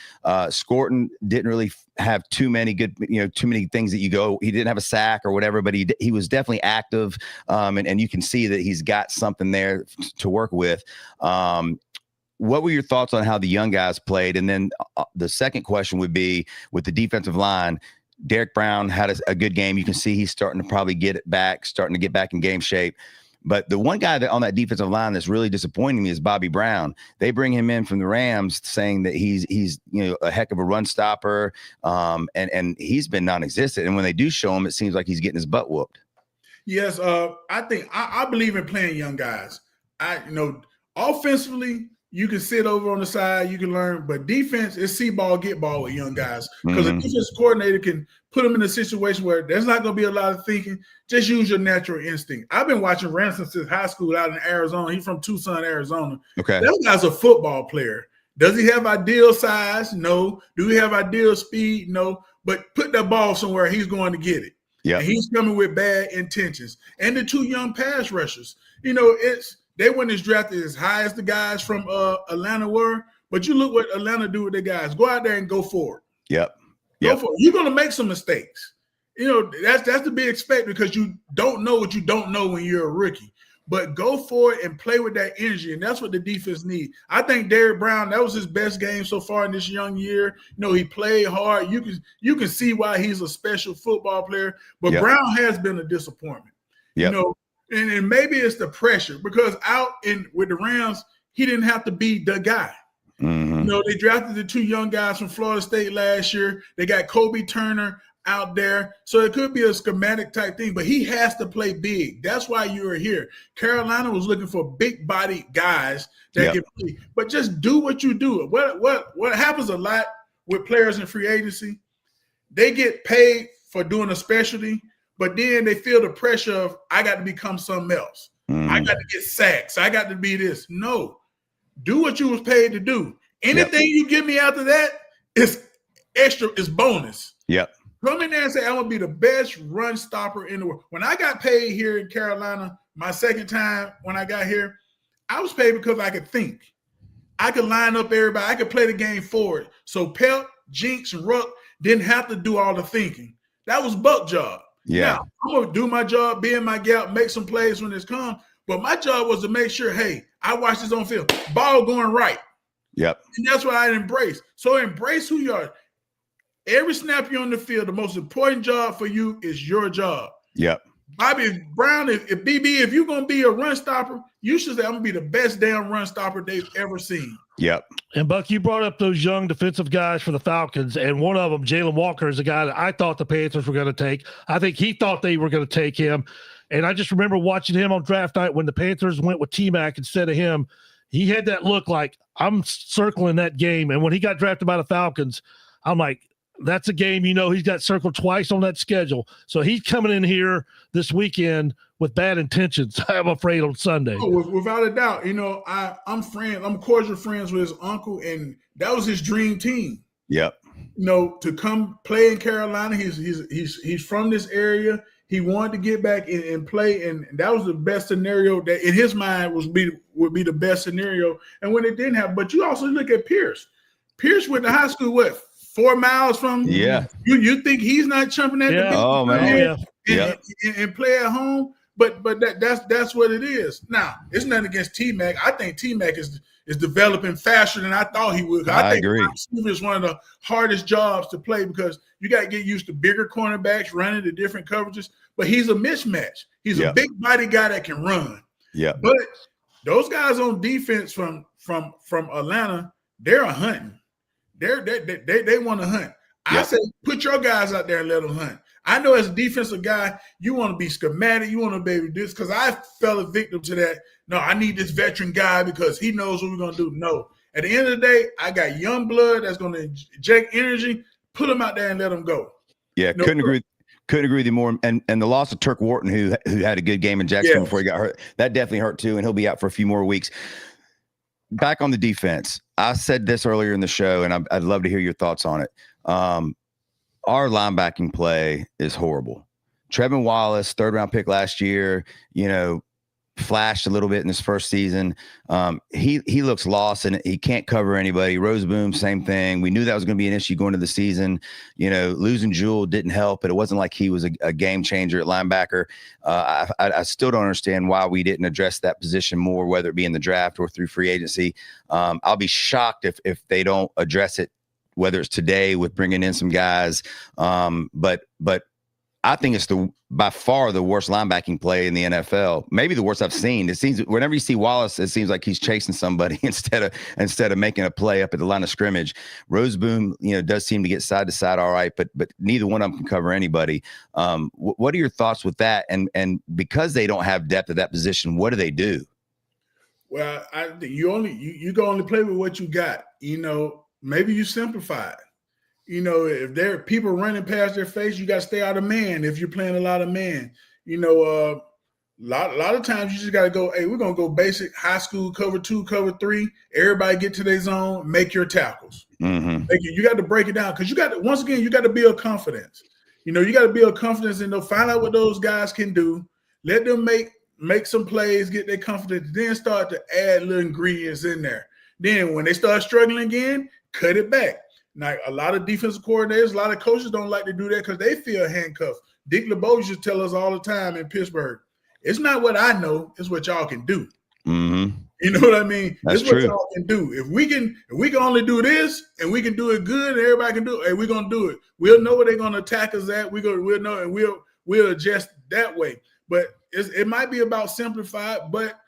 Scorton didn't really have too many things that you go, he didn't have a sack or whatever, but he was definitely active. And you can see that he's got something there to work with. What were your thoughts on how the young guys played? And then the second question would be, with the defensive line, Derek Brown had a good game. You can see he's starting to probably get back in game shape. But the one guy on that defensive line that's really disappointing me is Bobby Brown. They bring him in from the Rams saying that he's a heck of a run stopper, and he's been non-existent. And when they do show him, it seems like he's getting his butt whooped. Yes, I think I believe in playing young guys. Offensively, You can sit over on the side, you can learn, but defense is see ball, get ball with young guys because a defense coordinator can put them in a situation where there's not going to be a lot of thinking. Just use your natural instinct. I've been watching Brentson since high school out in Arizona. He's from Tucson, Arizona. Okay. That guy's a football player. Does he have ideal size? No. Do he have ideal speed? No. But put that ball somewhere, he's going to get it. Yeah. And he's coming with bad intentions. And the two young pass rushers, they weren't as drafted as high as the guys from Atlanta were, but you look what Atlanta do with their guys. Go out there and go for it. Yep. Go for it. You're going to make some mistakes. That's to be expected because you don't know what you don't know when you're a rookie. But go for it and play with that energy, and that's what the defense needs. I think Derrick Brown, that was his best game so far in this young year. He played hard. You can see why he's a special football player, but Brown has been a disappointment. Yep. And maybe it's the pressure because with the Rams, he didn't have to be the guy. Mm-hmm. They drafted the two young guys from Florida State last year. They got Kobe Turner out there. So it could be a schematic type thing, but he has to play big. That's why you are here. Carolina was looking for big body guys that can play, but just do what you do. What happens a lot with players in free agency, they get paid for doing a specialty, but then they feel the pressure of, I got to become something else. I got to get sacks. I got to be this. No, do what you was paid to do. Anything you give me after that is extra, is bonus. Yep. Come in there and say, I'm going to be the best run stopper in the world. When I got paid here in Carolina, my second time when I got here, I was paid because I could think. I could line up everybody. I could play the game forward. So Pelt, Jinx, and Ruck didn't have to do all the thinking. That was Buck job. Yeah. Now, I'm going to do my job, be in my gap, make some plays when it's come. But my job was to make sure, hey, I watch this on film. Ball going right. Yep. And that's what I embrace. So embrace who you are. Every snap you're on the field, the most important job for you is your job. Yep. Bobby Brown, if you're going to be a run stopper, you should say, I'm going to be the best damn run stopper they've ever seen. Yep. And, Buck, you brought up those young defensive guys for the Falcons, and one of them, Jalen Walker, is a guy that I thought the Panthers were going to take. I think he thought they were going to take him. And I just remember watching him on draft night when the Panthers went with T-Mac instead of him. He had that look like, I'm circling that game. And when he got drafted by the Falcons, I'm like, that's a game, he's got circled twice on that schedule. So he's coming in here this weekend with bad intentions, I'm afraid, on Sunday. Oh, without a doubt. I'm cordial friends with his uncle, and that was his dream team. Yep. To come play in Carolina. He's from this area. He wanted to get back and play, and that was the best scenario that in his mind would be the best scenario. And when it didn't happen, but you also look at Pierce. Pierce went to high school, 4 miles from you think he's not jumping at the and play at home, but that's what it is. Now, it's nothing against T-Mac. I think T-Mac is developing faster than I thought he would. I think agree. Receiver is one of the hardest jobs to play because you got to get used to bigger cornerbacks running the different coverages, but he's a mismatch. He's a big body guy that can run. Yeah. But those guys on defense from Atlanta, they're a hunting. They want to hunt. I say put your guys out there and let them hunt. I know as a defensive guy, you want to be schematic. You want to be able to do this because I fell a victim to that. No, I need this veteran guy because he knows what we're going to do. No. At the end of the day, I got young blood that's going to inject energy. Put them out there and let them go. Yeah, couldn't agree with you more. And the loss of Turk Wharton, who had a good game in Jacksonville before he got hurt, that definitely hurt too, and he'll be out for a few more weeks. Back on the defense, I said this earlier in the show, and I'd love to hear your thoughts on it. Our linebacking play is horrible. Trevin Wallace, 3rd-round pick last year, flashed a little bit in his first season. He looks lost and he can't cover anybody. Roseboom, same thing. We knew that was going to be an issue going into the season. Losing Jewell didn't help, but it wasn't like he was a game changer at linebacker. I still don't understand why we didn't address that position more, whether it be in the draft or through free agency. I'll be shocked if they don't address it, whether it's today with bringing in some guys. But I think it's by far the worst linebacking play in the NFL. Maybe the worst I've seen. It seems whenever you see Wallace, it seems like he's chasing somebody instead of making a play up at the line of scrimmage. Roseboom, does seem to get side to side all right, but neither one of them can cover anybody. What are your thoughts with that? And because they don't have depth at that position, what do they do? Well, I think you can only play with what you got. Maybe you simplify it. If there are people running past their face, you got to stay out of man. If you're playing a lot of man, a lot of times you just got to go, hey, we're going to go basic high school, cover 2, cover 3. Everybody get to their zone, make your tackles. Mm-hmm. You got to break it down because you got to build confidence. You got to build confidence and find out what those guys can do. Let them make some plays, get their confidence, then start to add little ingredients in there. Then when they start struggling again, cut it back. Now, a lot of defensive coordinators, a lot of coaches don't like to do that because they feel handcuffed. Dick LeBeau used to tell us all the time in Pittsburgh, it's not what I know, it's what y'all can do. Mm-hmm. You know what I mean? That's it's what true. y'all can do. If we can only do this and we can do it good and everybody can do it, hey, we're gonna do it. We'll know where they're gonna attack us at. We'll know and we'll adjust that way. But it might be about simplified, but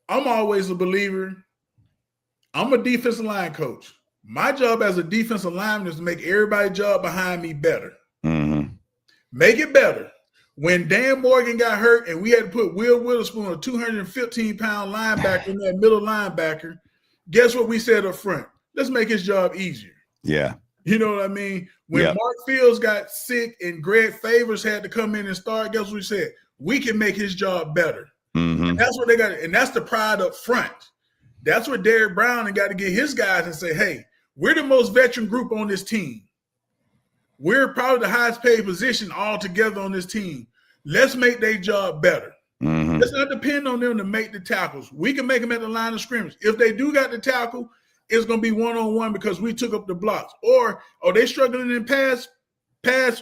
I'm always a believer. I'm a defensive line coach. My job as a defensive lineman is to make everybody's job behind me better. Mm-hmm. Make it better. When Dan Morgan got hurt and we had to put Will Witherspoon, a 215-pound linebacker, in that middle linebacker, guess what we said up front? Let's make his job easier. Yeah. You know what I mean? When Mark Fields got sick and Greg Favors had to come in and start, guess what we said? We can make his job better. Mm-hmm. And that's what they got. And that's the pride up front. That's what Derek Brown got to get his guys and say, hey, we're the most veteran group on this team. We're probably the highest paid position all together on this team. Let's make their job better. Mm-hmm. Let's not depend on them to make the tackles. We can make them at the line of scrimmage. If they do got the tackle, it's going to be one-on-one because we took up the blocks. Or are they struggling in pass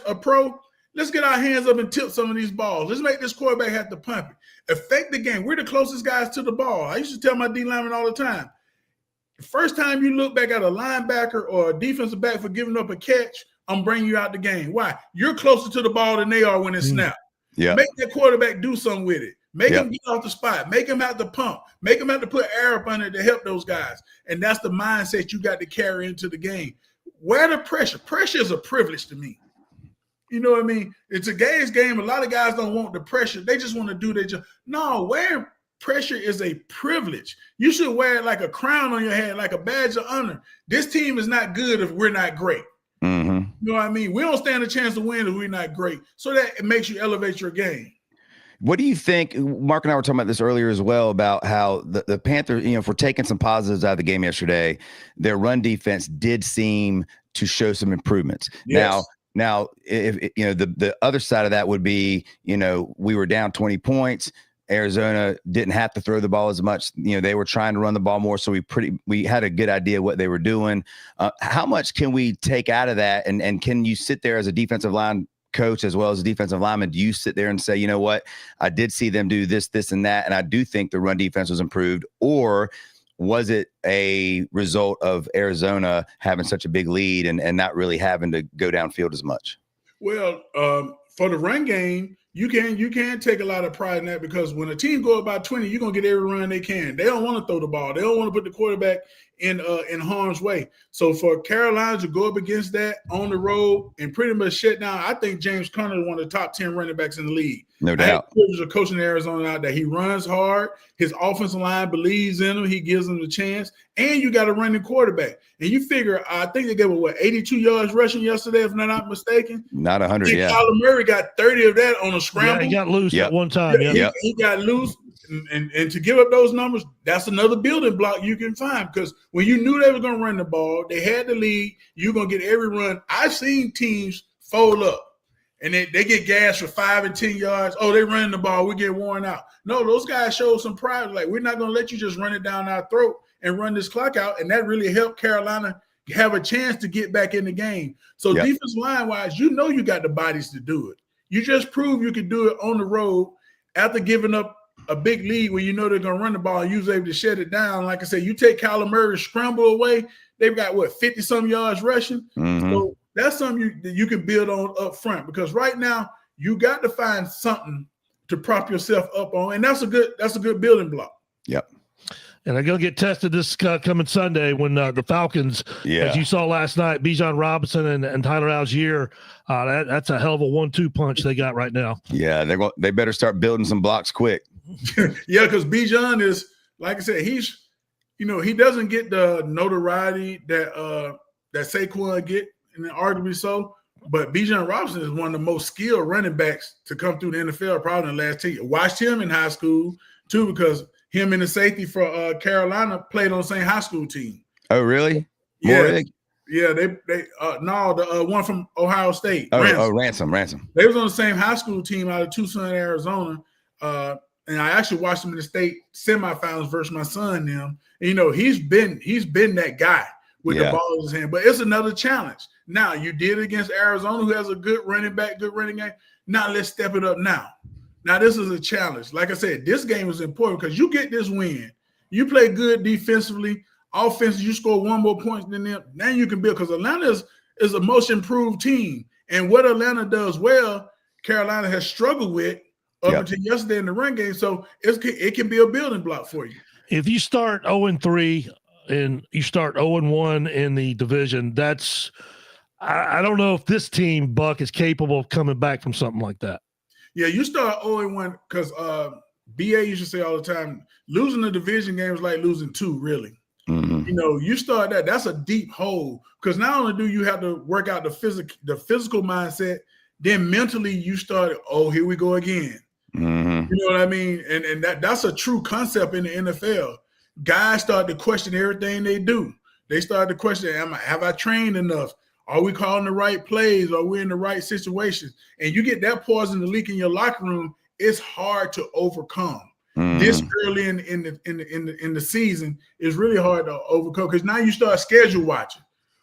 a pro? Let's get our hands up and tip some of these balls. Let's make this quarterback have to pump it. Affect the game. We're the closest guys to the ball. I used to tell my D linemen all the time, the first time you look back at a linebacker or a defensive back for giving up a catch, I'm bringing you out the game. Why? You're closer to the ball than they are when it's snapped. Yeah. Make that quarterback do something with it. Make him get off the spot. Make him have to pump. Make him have to put air up under it to help those guys. And that's the mindset you got to carry into the game. Where the pressure? Pressure is a privilege to me. You know what I mean? It's a guy's game. A lot of guys don't want the pressure. They just want to do their job. No, wearing pressure is a privilege. You should wear it like a crown on your head, like a badge of honor. This team is not good if we're not great. Mm-hmm. You know what I mean? We don't stand a chance to win if we're not great. So that it makes you elevate your game. What do you think? Mark and I were talking about this earlier as well about how the Panthers, if we're taking some positives out of the game yesterday, their run defense did seem to show some improvements. Yes. Now, if the other side of that would be, we were down 20 points. Arizona didn't have to throw the ball as much. They were trying to run the ball more. So we had a good idea what they were doing. How much can we take out of that? And can you sit there as a defensive line coach as well as a defensive lineman? Do you sit there and say, you know what, I did see them do this, this, and that, and I do think the run defense was improved? Or was it a result of Arizona having such a big lead and not really having to go downfield as much? Well, for the run game, you can take a lot of pride in that because when a team go about 20, you're gonna get every run they can. They don't want to throw the ball. They don't want to put the quarterback in harm's way. So for Carolina to go up against that on the road and pretty much shut down, I think James Conner is one of the top 10 running backs in the league. No doubt. I had the privilege of coaching Arizona out there. He runs hard. His offensive line believes in him. He gives them the chance. And you got a running quarterback. And you figure, I think they gave him, 82 yards rushing yesterday, if I'm not mistaken? Not 100, yeah. Kyler Murray got 30 of that on a scramble. Yeah, he got loose at one time. He got loose. And to give up those numbers, that's another building block you can find because when you knew they were going to run the ball, they had the lead, you're going to get every run. I've seen teams fold up and they get gassed for 5 and 10 yards. Oh, they running the ball. We get worn out. No, those guys showed some pride. Like, we're not going to let you just run it down our throat and run this clock out. And that really helped Carolina have a chance to get back in the game. So defensive line-wise, you got the bodies to do it. You just prove you can do it on the road after giving up a big lead where they're going to run the ball and you're able to shut it down. Like I said, you take Kyler Murray's scramble away, they've got, 50-some yards rushing? Mm-hmm. So that's something you can build on up front because right now you got to find something to prop yourself up on, and that's a good building block. Yep. And they're going to get tested this coming Sunday when the Falcons, as you saw last night, Bijan Robinson and Tyler Algier, that's a hell of a 1-2 punch they got right now. Yeah, they better start building some blocks quick. Yeah, because Bijan is, like I said, he's, he doesn't get the notoriety that Saquon get, and arguably so. But Bijan Robinson is one of the most skilled running backs to come through the NFL probably in the last 10 years. Watched him in high school too, because him and the safety for Carolina played on the same high school team. Oh, really? Yeah. Yeah, they the one from Ohio State. Ransom. They was on the same high school team out of Tucson, Arizona. And I actually watched them in the state semifinals versus my son now. And, he's been that guy with the ball in his hand. But it's another challenge. Now, you did it against Arizona, who has a good running back, good running game. Now let's step it up now. Now, this is a challenge. Like I said, this game is important because you get this win. You play good defensively. Offense, you score one more point than them. Now you can build, because Atlanta is a most improved team. And what Atlanta does well, Carolina has struggled with up until yesterday in the run game. So it can be a building block for you. If you start 0-3 and you start 0-1 in the division, I don't know if this team, Buck, is capable of coming back from something like that. Yeah, you start 0-1 because BA used to say all the time, losing the division game is like losing 2, really. Mm-hmm. You start that's a deep hole, because not only do you have to work out the physical mindset, then mentally you start, here we go again. Mm-hmm. You know what I mean? And that's a true concept in the NFL. Guys start to question everything they do. They start to question, have I trained enough? Are we calling the right plays? Are we in the right situations? And you get that poison to leak in your locker room, it's hard to overcome. This early in the season is really hard to overcome, because now you start schedule watching.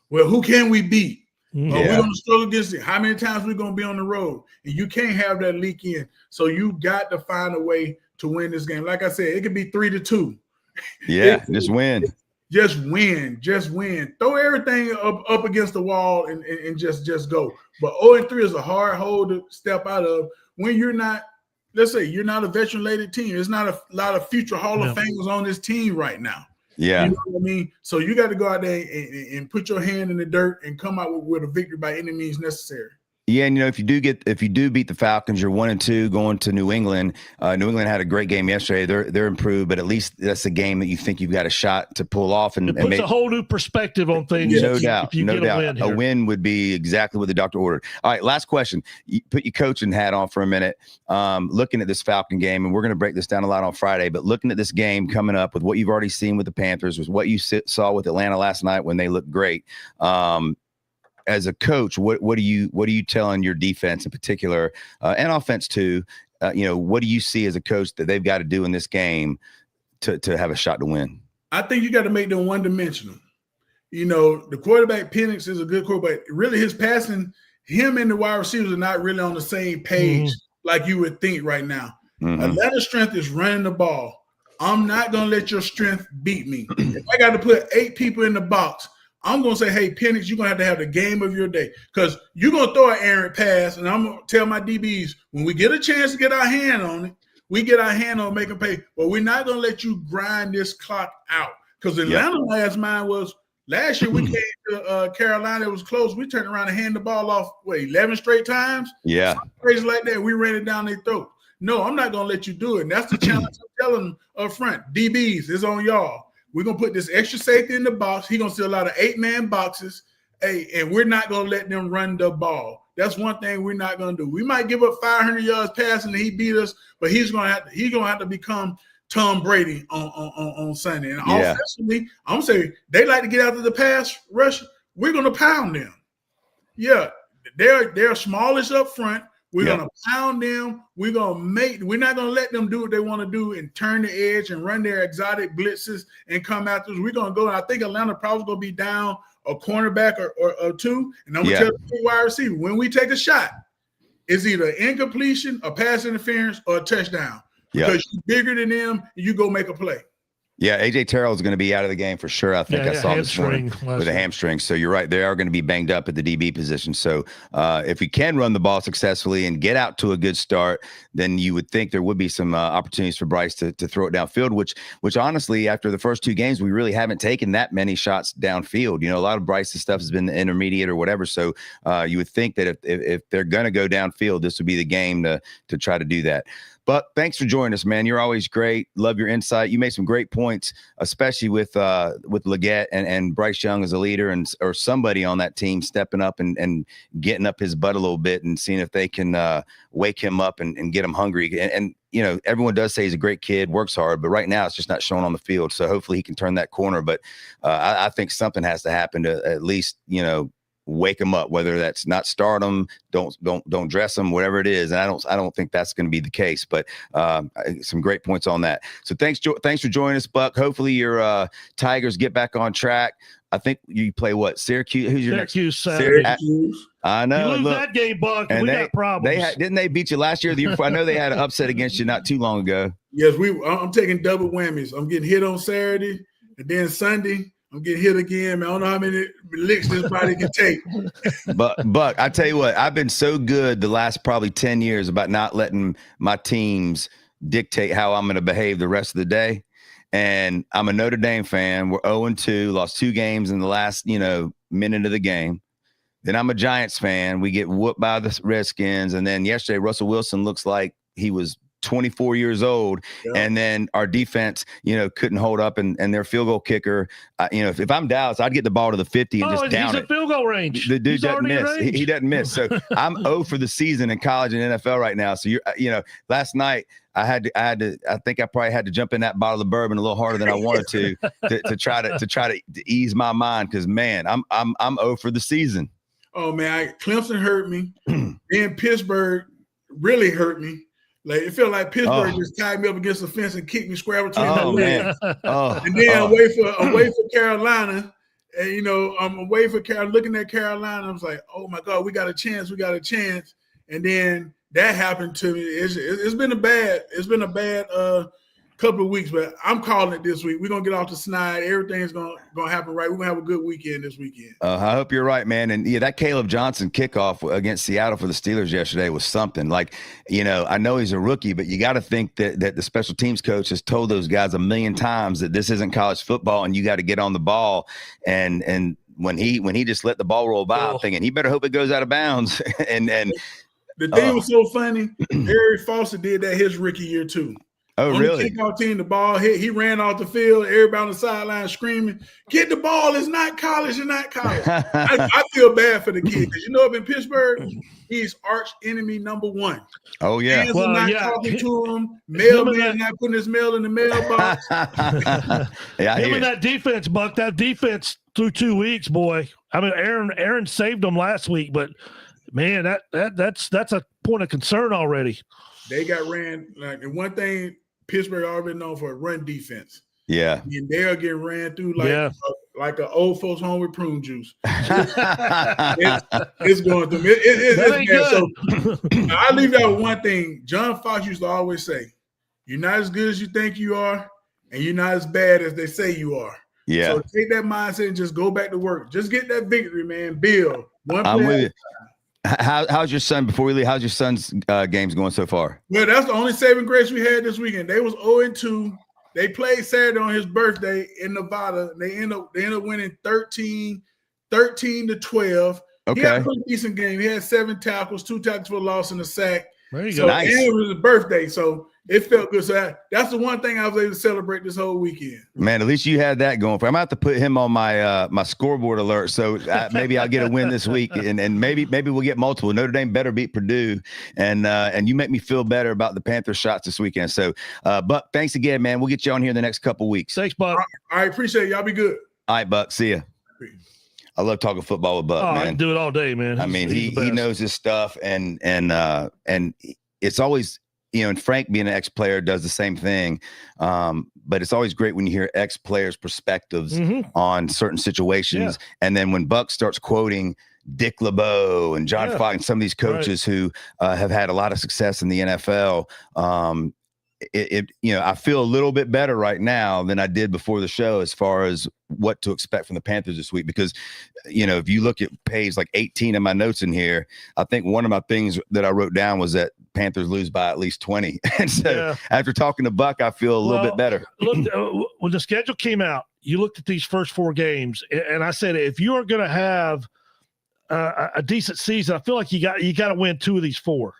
Well, who can we beat? Are we going to struggle against it? How many times we going to be on the road? And you can't have that leak in. So you got to find a way to win this game. Like I said, it could be 3-2. Yeah, just win. Just win. Throw everything up against the wall and just go. But 0-3 is a hard hole to step out of when you're not. Let's say you're not a veteran-laden team. There's not a lot of future Hall of Famers on this team right now. Yeah. You know what I mean? So you got to go out there and put your hand in the dirt and come out with a victory by any means necessary. Yeah, and if you do beat the Falcons, you're 1-2 going to New England. New England had a great game yesterday. They're improved, but at least that's a game that you think you've got a shot to pull off. And it puts a whole new perspective on things. No doubt. A win would be exactly what the doctor ordered. All right, last question. You put your coaching hat on for a minute. Looking at this Falcon game, and we're going to break this down a lot on Friday, but looking at this game coming up with what you've already seen with the Panthers, with what you saw with Atlanta last night when they looked great. As a coach, what are you telling your defense in particular, and offense too? What do you see as a coach that they've got to do in this game to have a shot to win? I think you got to make them one-dimensional. The quarterback, Penix, is a good quarterback. Really, his passing, him and the wide receivers are not really on the same page like you would think right now. Atlanta's strength is running the ball. I'm not going to let your strength beat me. If I got to put 8 people in the box, I'm going to say, hey, Penix, you're going to have the game of your day, because you're going to throw an errant pass, and I'm going to tell my DBs, when we get a chance to get our hand on it, we get our hand on making pay. But we're not going to let you grind this clock out, because Atlanta last year we came to Carolina. It was close. We turned around and handed the ball off, 11 straight times? Yeah. Something crazy like that. We ran it down their throat. No, I'm not going to let you do it. And that's the challenge I'm telling them up front. DBs, it's on y'all. We're going to put this extra safety in the box. He's going to see a lot of 8-man boxes, and we're not going to let them run the ball. That's one thing we're not going to do. We might give up 500 yards passing and he beat us, but he's going to have to become Tom Brady on Sunday. And offensively, I'm saying they like to get after the pass rush. We're going to pound them. Yeah, they're smallish up front. We're going to pound them. We're not going to let them do what they want to do and turn the edge and run their exotic blitzes and come after us. We're going to go. I think Atlanta probably going to be down a cornerback or 2. And I'm going to tell the wide receiver, when we take a shot, it's either incompletion, a pass interference, or a touchdown. Because you're bigger than them, and you go make a play. Yeah, A.J. Terrell is going to be out of the game for sure. I think I saw this morning with a hamstring. So you're right. They are going to be banged up at the DB position. So if we can run the ball successfully and get out to a good start, then you would think there would be some opportunities for Bryce to throw it downfield, which honestly, after the first 2 games, we really haven't taken that many shots downfield. A lot of Bryce's stuff has been the intermediate or whatever. So you would think that if they're going to go downfield, this would be the game to try to do that. But thanks for joining us, man. You're always great. Love your insight. You made some great points, especially with Leggett and Bryce Young as a leader or somebody on that team stepping up and getting up his butt a little bit and seeing if they can wake him up and get him hungry. And you know, everyone does say he's a great kid, works hard, but right now it's just not showing on the field. So hopefully he can turn that corner. But I think something has to happen to at least, you know, wake him up, whether that's not start him, don't dress him, whatever it is. And I don't think that's going to be the case, but some great points on that. So thanks for joining us, Buck. Hopefully your Tigers get back on track. I think you play what? Syracuse? Who's your Syracuse next? Syracuse. I know. You lose that game, Buck, and we got problems. Didn't they beat you last year? The year before? I know they had an upset against you not too long ago. Yes, I'm taking double whammies. I'm getting hit on Saturday, and then Sunday I'm getting hit again. Man, I don't know how many licks this body can take. But Buck, I tell you what, I've been so good the last probably 10 years about not letting my teams dictate how I'm going to behave the rest of the day. And I'm a Notre Dame fan. We're 0-2, lost 2 games in the last, minute of the game. Then I'm a Giants fan. We get whooped by the Redskins. And then yesterday, Russell Wilson looks like he was 24 years old. Yeah. And then our defense, couldn't hold up. And their field goal kicker, if I'm Dallas, I'd get the ball to the 50 and just down it. He's at field goal range. The dude doesn't miss. He doesn't miss. So I'm 0 for the season in college and NFL right now. So last night I think I probably had to jump in that bottle of bourbon a little harder than I wanted to try to ease my mind. Cause man, I'm 0 for the season. Oh man, Clemson hurt me. Then Pittsburgh really hurt me. Like it felt like Pittsburgh just tied me up against the fence and kicked me square between my legs. And then away for Carolina, and I'm away for Carolina, looking at Carolina. I was like, oh my God, we got a chance. And then that happened to me. It's been a bad couple of weeks, but I'm calling it this week. We're gonna get off the snide. Everything's gonna happen right. We're gonna have a good weekend this weekend. I hope you're right, man. And that Caleb Johnson kickoff against Seattle for the Steelers yesterday was something. Like, I know he's a rookie, but you got to think that the special teams coach has told those guys a million times that this isn't college football and you got to get on the ball. And when he just let the ball roll by, I'm thinking he better hope it goes out of bounds. and the thing was so funny. Harry Foster did that his rookie year too. Oh, really? The kickoff team, the ball hit. He ran off the field. Everybody on the sideline screaming, "Get the ball! It's not college. It's not college." I feel bad for the kid because up in Pittsburgh, he's arch enemy number 1. Oh yeah. Fans are not talking to him. Mailman not putting his mail in the mailbox. Him and that defense, Buck. That defense through 2 weeks, boy. I mean, Aaron saved them last week, but man, that's a point of concern already. They got ran and one thing Pittsburgh already known for a run defense. Yeah. And they're getting ran through like an old folks home with prune juice. It's going through. It's bad. So I leave out with one thing. John Fox used to always say, "You're not as good as you think you are, and you're not as bad as they say you are." Yeah. So take that mindset and just go back to work. Just get that victory, man. Build. I'm with you. How's your son, before we leave, how's your son's games going so far? Well, that's the only saving grace we had this weekend. They was 0-2. They played Saturday on his birthday in Nevada. They end up winning 13-12. Okay. He had a pretty decent game. He had 7 tackles, 2 tackles for a loss and a sack. There you go. Nice. And it was his birthday, so it felt good. So that's the one thing I was able to celebrate this whole weekend. Man, at least you had that going for. I'm going to have to put him on my my scoreboard alert, so maybe I'll get a win this week, and maybe we'll get multiple. Notre Dame better beat Purdue, and you make me feel better about the Panther shots this weekend. So, Buck, thanks again, man. We'll get you on here the next couple weeks. Thanks, Buck. All right, appreciate it. Y'all be good. All right, Buck. See ya. I love talking football with Buck, man. I can do it all day, man. I mean, he knows his stuff, and it's always, and Frank being an ex-player does the same thing. But it's always great when you hear ex-players' perspectives on certain situations. Yeah. And then when Buck starts quoting Dick LeBeau and John Fox and some of these coaches who have had a lot of success in the NFL, I feel a little bit better right now than I did before the show as far as what to expect from the Panthers this week. Because, if you look at page like 18 of my notes in here, I think one of my things that I wrote down was that Panthers lose by at least 20. And so after talking to Buck, I feel a little bit better. Look, when the schedule came out, you looked at these first 4 games, and I said, if you are going to have a decent season, I feel like you got to win 2 of these 4.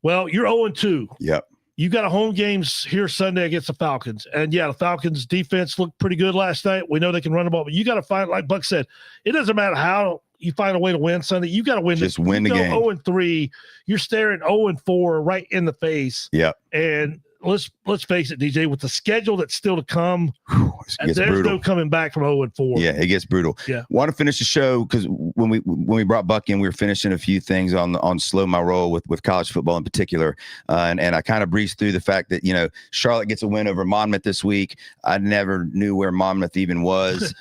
Well, you're 0-2. Yep. You got a home games here Sunday against the Falcons. And yeah, the Falcons defense looked pretty good last night. We know they can run the ball, but you got to find, like Buck said, it doesn't matter how you find a way to win Sunday. You got to win. Just win the game. 0-3, you're staring 0-4 right in the face. Yeah. And let's face it, DJ, with the schedule that's still to come, there's brutal. no coming back from 0-4. Yeah, it gets brutal. Yeah. Want to finish the show because when we brought Buck in, we were finishing a few things on Slow My Roll with college football in particular, and I kind of breezed through the fact that Charlotte gets a win over Monmouth this week. I never knew where Monmouth even was,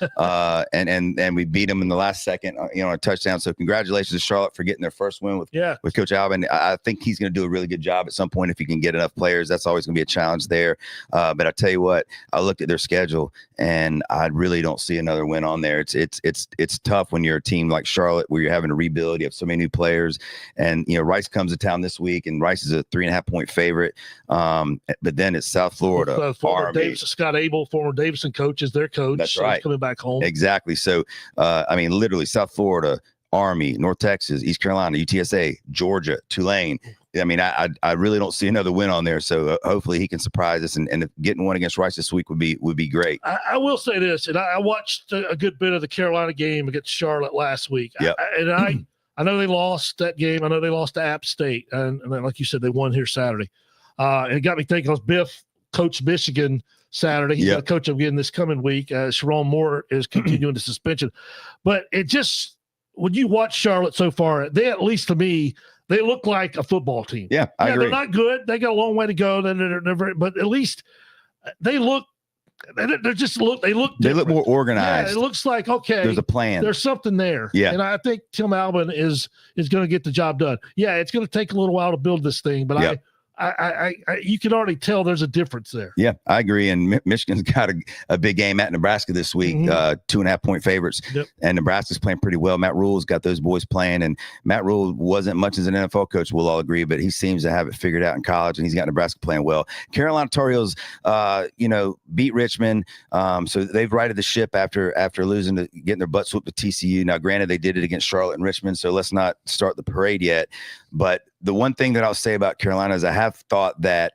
and we beat them in the last second, on a touchdown. So congratulations to Charlotte for getting their first win with Coach Alvin. I think he's going to do a really good job at some point if he can get enough players. That's always going to be a challenge there. But I tell you what, I looked at their schedule and I really don't see another win on there. It's tough when you're a team like Charlotte where you're having to rebuild. You have so many new players, and Rice comes to town this week, and Rice is a 3.5-point favorite. But then it's South Florida. Scott Abel, former Davidson coach, is their coach. That's right. He's coming back home. Exactly. So literally South Florida, Army, North Texas, East Carolina, UTSA, Georgia, Tulane. I mean, I really don't see another win on there. So hopefully he can surprise us, and getting one against Rice this week would be great. I will say this, and I watched a good bit of the Carolina game against Charlotte last week. Yep. I know they lost that game. I know they lost to App State, and like you said, they won here Saturday. And it got me thinking. Biff coached Michigan Saturday. He's going to coach them again this coming week. Sharon Moore is continuing the suspension, but it just, when you watch Charlotte so far, they, at least to me, they look like a football team. Yeah, I agree. They're not good. They got a long way to go. But at least they look. They look more organized. Yeah, it looks like, okay, there's a plan. There's something there. Yeah, and I think Tim Alvin is going to get the job done. Yeah, it's going to take a little while to build this thing, but I you can already tell there's a difference there. Yeah, I agree. And Michigan's got a big game at Nebraska this week, 2.5-point favorites. Yep. And Nebraska's playing pretty well. Matt Rule's got those boys playing, and Matt Rule wasn't much as an NFL coach, we'll all agree, but he seems to have it figured out in college, and he's got Nebraska playing well. Carolina Tar Heels, beat Richmond, so they've righted the ship after losing to getting their butts whooped to TCU. Now, granted, they did it against Charlotte and Richmond, so let's not start the parade yet. But the one thing that I'll say about Carolina is I have thought that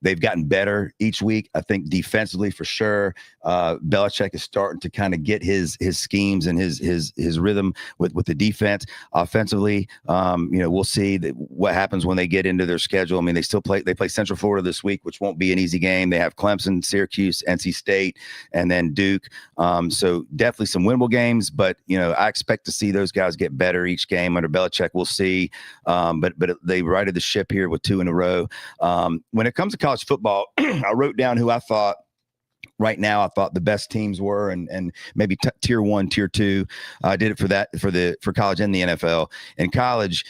they've gotten better each week. I think defensively for sure. Belichick is starting to kind of get his schemes and his rhythm with the defense. Offensively, we'll see what happens when they get into their schedule. I mean, they play Central Florida this week, which won't be an easy game. They have Clemson, Syracuse, NC State, and then Duke. So definitely some winnable games, but I expect to see those guys get better each game under Belichick. We'll see. But they righted the ship here with 2 in a row. When it comes to college football, I wrote down who I thought right now the best teams were, and maybe tier 1, tier 2. I did it for college and the NFL. In college,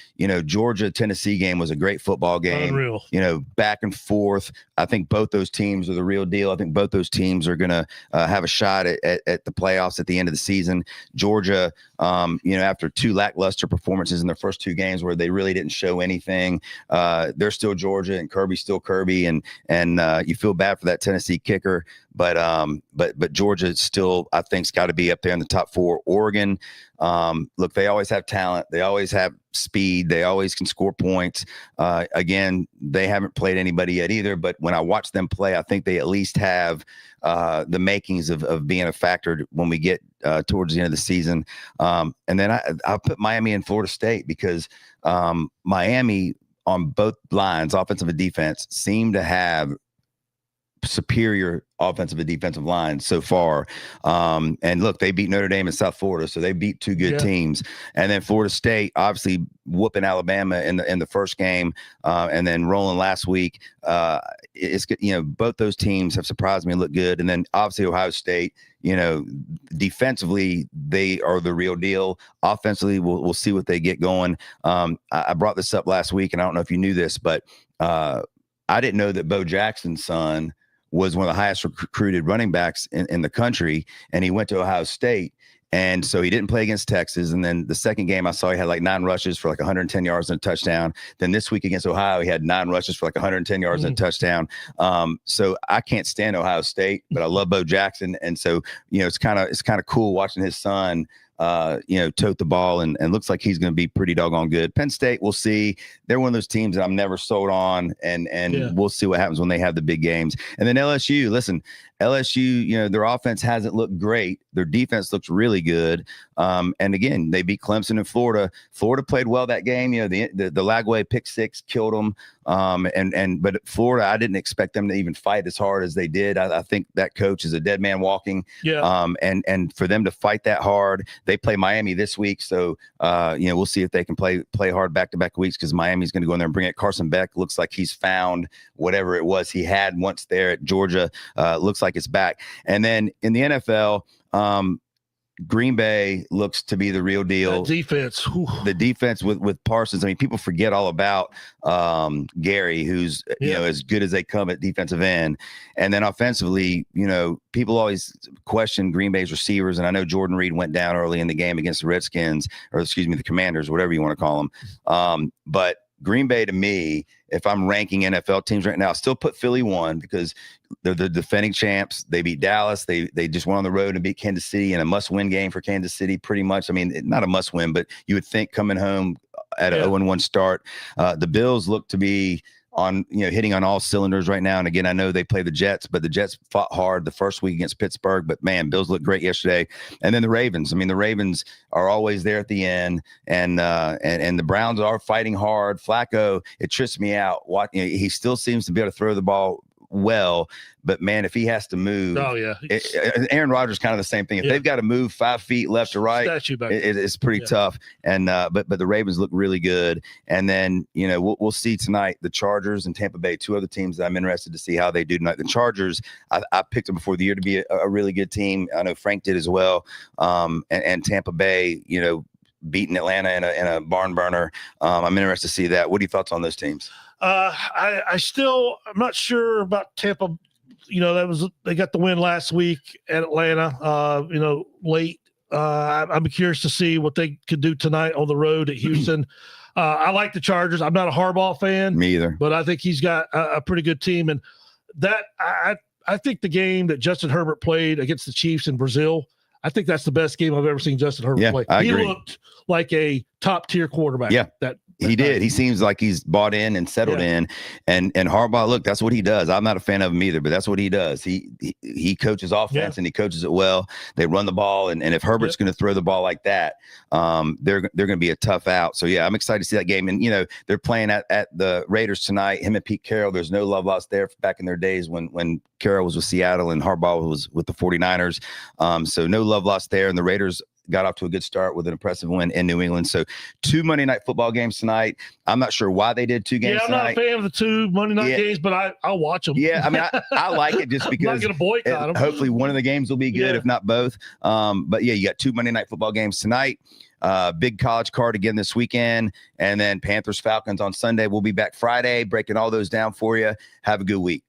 Georgia Tennessee game was a great football game. Unreal. Back and forth. I think both those teams are the real deal. I think both those teams are going to have a shot at the playoffs at the end of the season. Georgia, after 2 lackluster performances in their first 2 games where they really didn't show anything, they're still Georgia, and Kirby's still Kirby, and you feel bad for that Tennessee kicker. But Georgia still, I think, has got to be up there in the top 4. Oregon, look, they always have talent. They always have speed. They always can score points. Again, they haven't played anybody yet either. But when I watch them play, I think they at least have the makings of being a factor when we get towards the end of the season. And then I'll put Miami and Florida State because Miami on both lines, offensive and defense, seem to have superior offensive and defensive lines so far. And look, they beat Notre Dame and South Florida, so they beat 2 good teams. And then Florida State obviously whooping Alabama in the first game, and then rolling last week. It's both those teams have surprised me and look good. And then obviously Ohio State, defensively they are the real deal. Offensively, we'll see what they get going. I brought this up last week, and I don't know if you knew this, but I didn't know that Bo Jackson's son was one of the highest recruited running backs in the country, and he went to Ohio State. And so he didn't play against Texas. And then the second game I saw, he had like 9 rushes for like 110 yards and a touchdown. Then this week against Ohio, he had 9 rushes for like 110 yards and a touchdown. So I can't stand Ohio State, but I love Bo Jackson. And so, it's kind of cool watching his son tote the ball and looks like he's going to be pretty doggone good. Penn State, we'll see. They're one of those teams that I'm never sold on, and we'll see what happens when they have the big games. And then LSU, listen, LSU, their offense hasn't looked great. Their defense looks really good. And again, they beat Clemson and Florida. Florida played well that game. The Lagway pick six killed them. But Florida, I didn't expect them to even fight as hard as they did. I think that coach is a dead man walking. Yeah. And for them to fight that hard, they play Miami this week. So, we'll see if they can play hard back-to-back weeks, because Miami's going to go in there and bring it. Carson Beck looks like he's found whatever it was he had once there at Georgia. Looks like it's back. And then in the NFL, Green Bay looks to be the real deal. That defense. Whew. The defense with Parsons. I mean, people forget all about Gary, who's as good as they come at defensive end. And then offensively, people always question Green Bay's receivers. And I know Jordan Reed went down early in the game against the Redskins, or the Commanders, whatever you want to call them. But Green Bay, to me, if I'm ranking NFL teams right now, I still put Philly 1, because they're the defending champs. They beat Dallas. They just went on the road and beat Kansas City in a must-win game for Kansas City, pretty much. I mean, not a must-win, but you would think coming home at an 0-1 start. The Bills look to be on, hitting on all cylinders right now. And again, I know they play the Jets, but the Jets fought hard the first week against Pittsburgh. But man, Bills looked great yesterday. And then the Ravens. I mean, the Ravens are always there at the end, and the Browns are fighting hard. Flacco, it trips me out. He still seems to be able to throw the ball well, but man, if he has to move, Aaron Rodgers kind of the same thing. If they've got to move 5 feet left to right, it's pretty tough. And but the Ravens look really good. And then we'll see tonight the Chargers and Tampa Bay, two other teams that I'm interested to see how they do tonight. The Chargers, I picked them before the year to be a really good team. I know Frank did as well. And Tampa Bay, beating Atlanta in a barn burner. I'm interested to see that. What are your thoughts on those teams? I'm not sure about Tampa. They got the win last week at Atlanta, late. I'm curious to see what they could do tonight on the road at Houston. I like the Chargers. I'm not a Harbaugh fan. Me either. But I think he's got a pretty good team. And that I think the game that Justin Herbert played against the Chiefs in Brazil, I think that's the best game I've ever seen Justin Herbert play. I agree. He looked like a top-tier quarterback. Yeah. He did. He seems like he's bought in and settled in. And Harbaugh, look, that's what he does. I'm not a fan of him either, but that's what he does. He coaches offense and he coaches it well. They run the ball, and if Herbert's going to throw the ball like that, they're going to be a tough out. So yeah, I'm excited to see that game. And they're playing at the Raiders tonight. Him and Pete Carroll. There's no love lost there back in their days when Carroll was with Seattle and Harbaugh was with the 49ers. So no love lost there. And the Raiders got off to a good start with an impressive win in New England. So 2 Monday night football games tonight. I'm not sure why they did 2 games tonight. I'm not a fan of the 2 Monday night games, but I'll watch them. Yeah, I mean, I like it just because I'm not going to boycott them. Hopefully one of the games will be good, if not both. But yeah, you got 2 Monday night football games tonight. Big college card again this weekend, and then Panthers Falcons on Sunday. We'll be back Friday breaking all those down for you. Have a good week.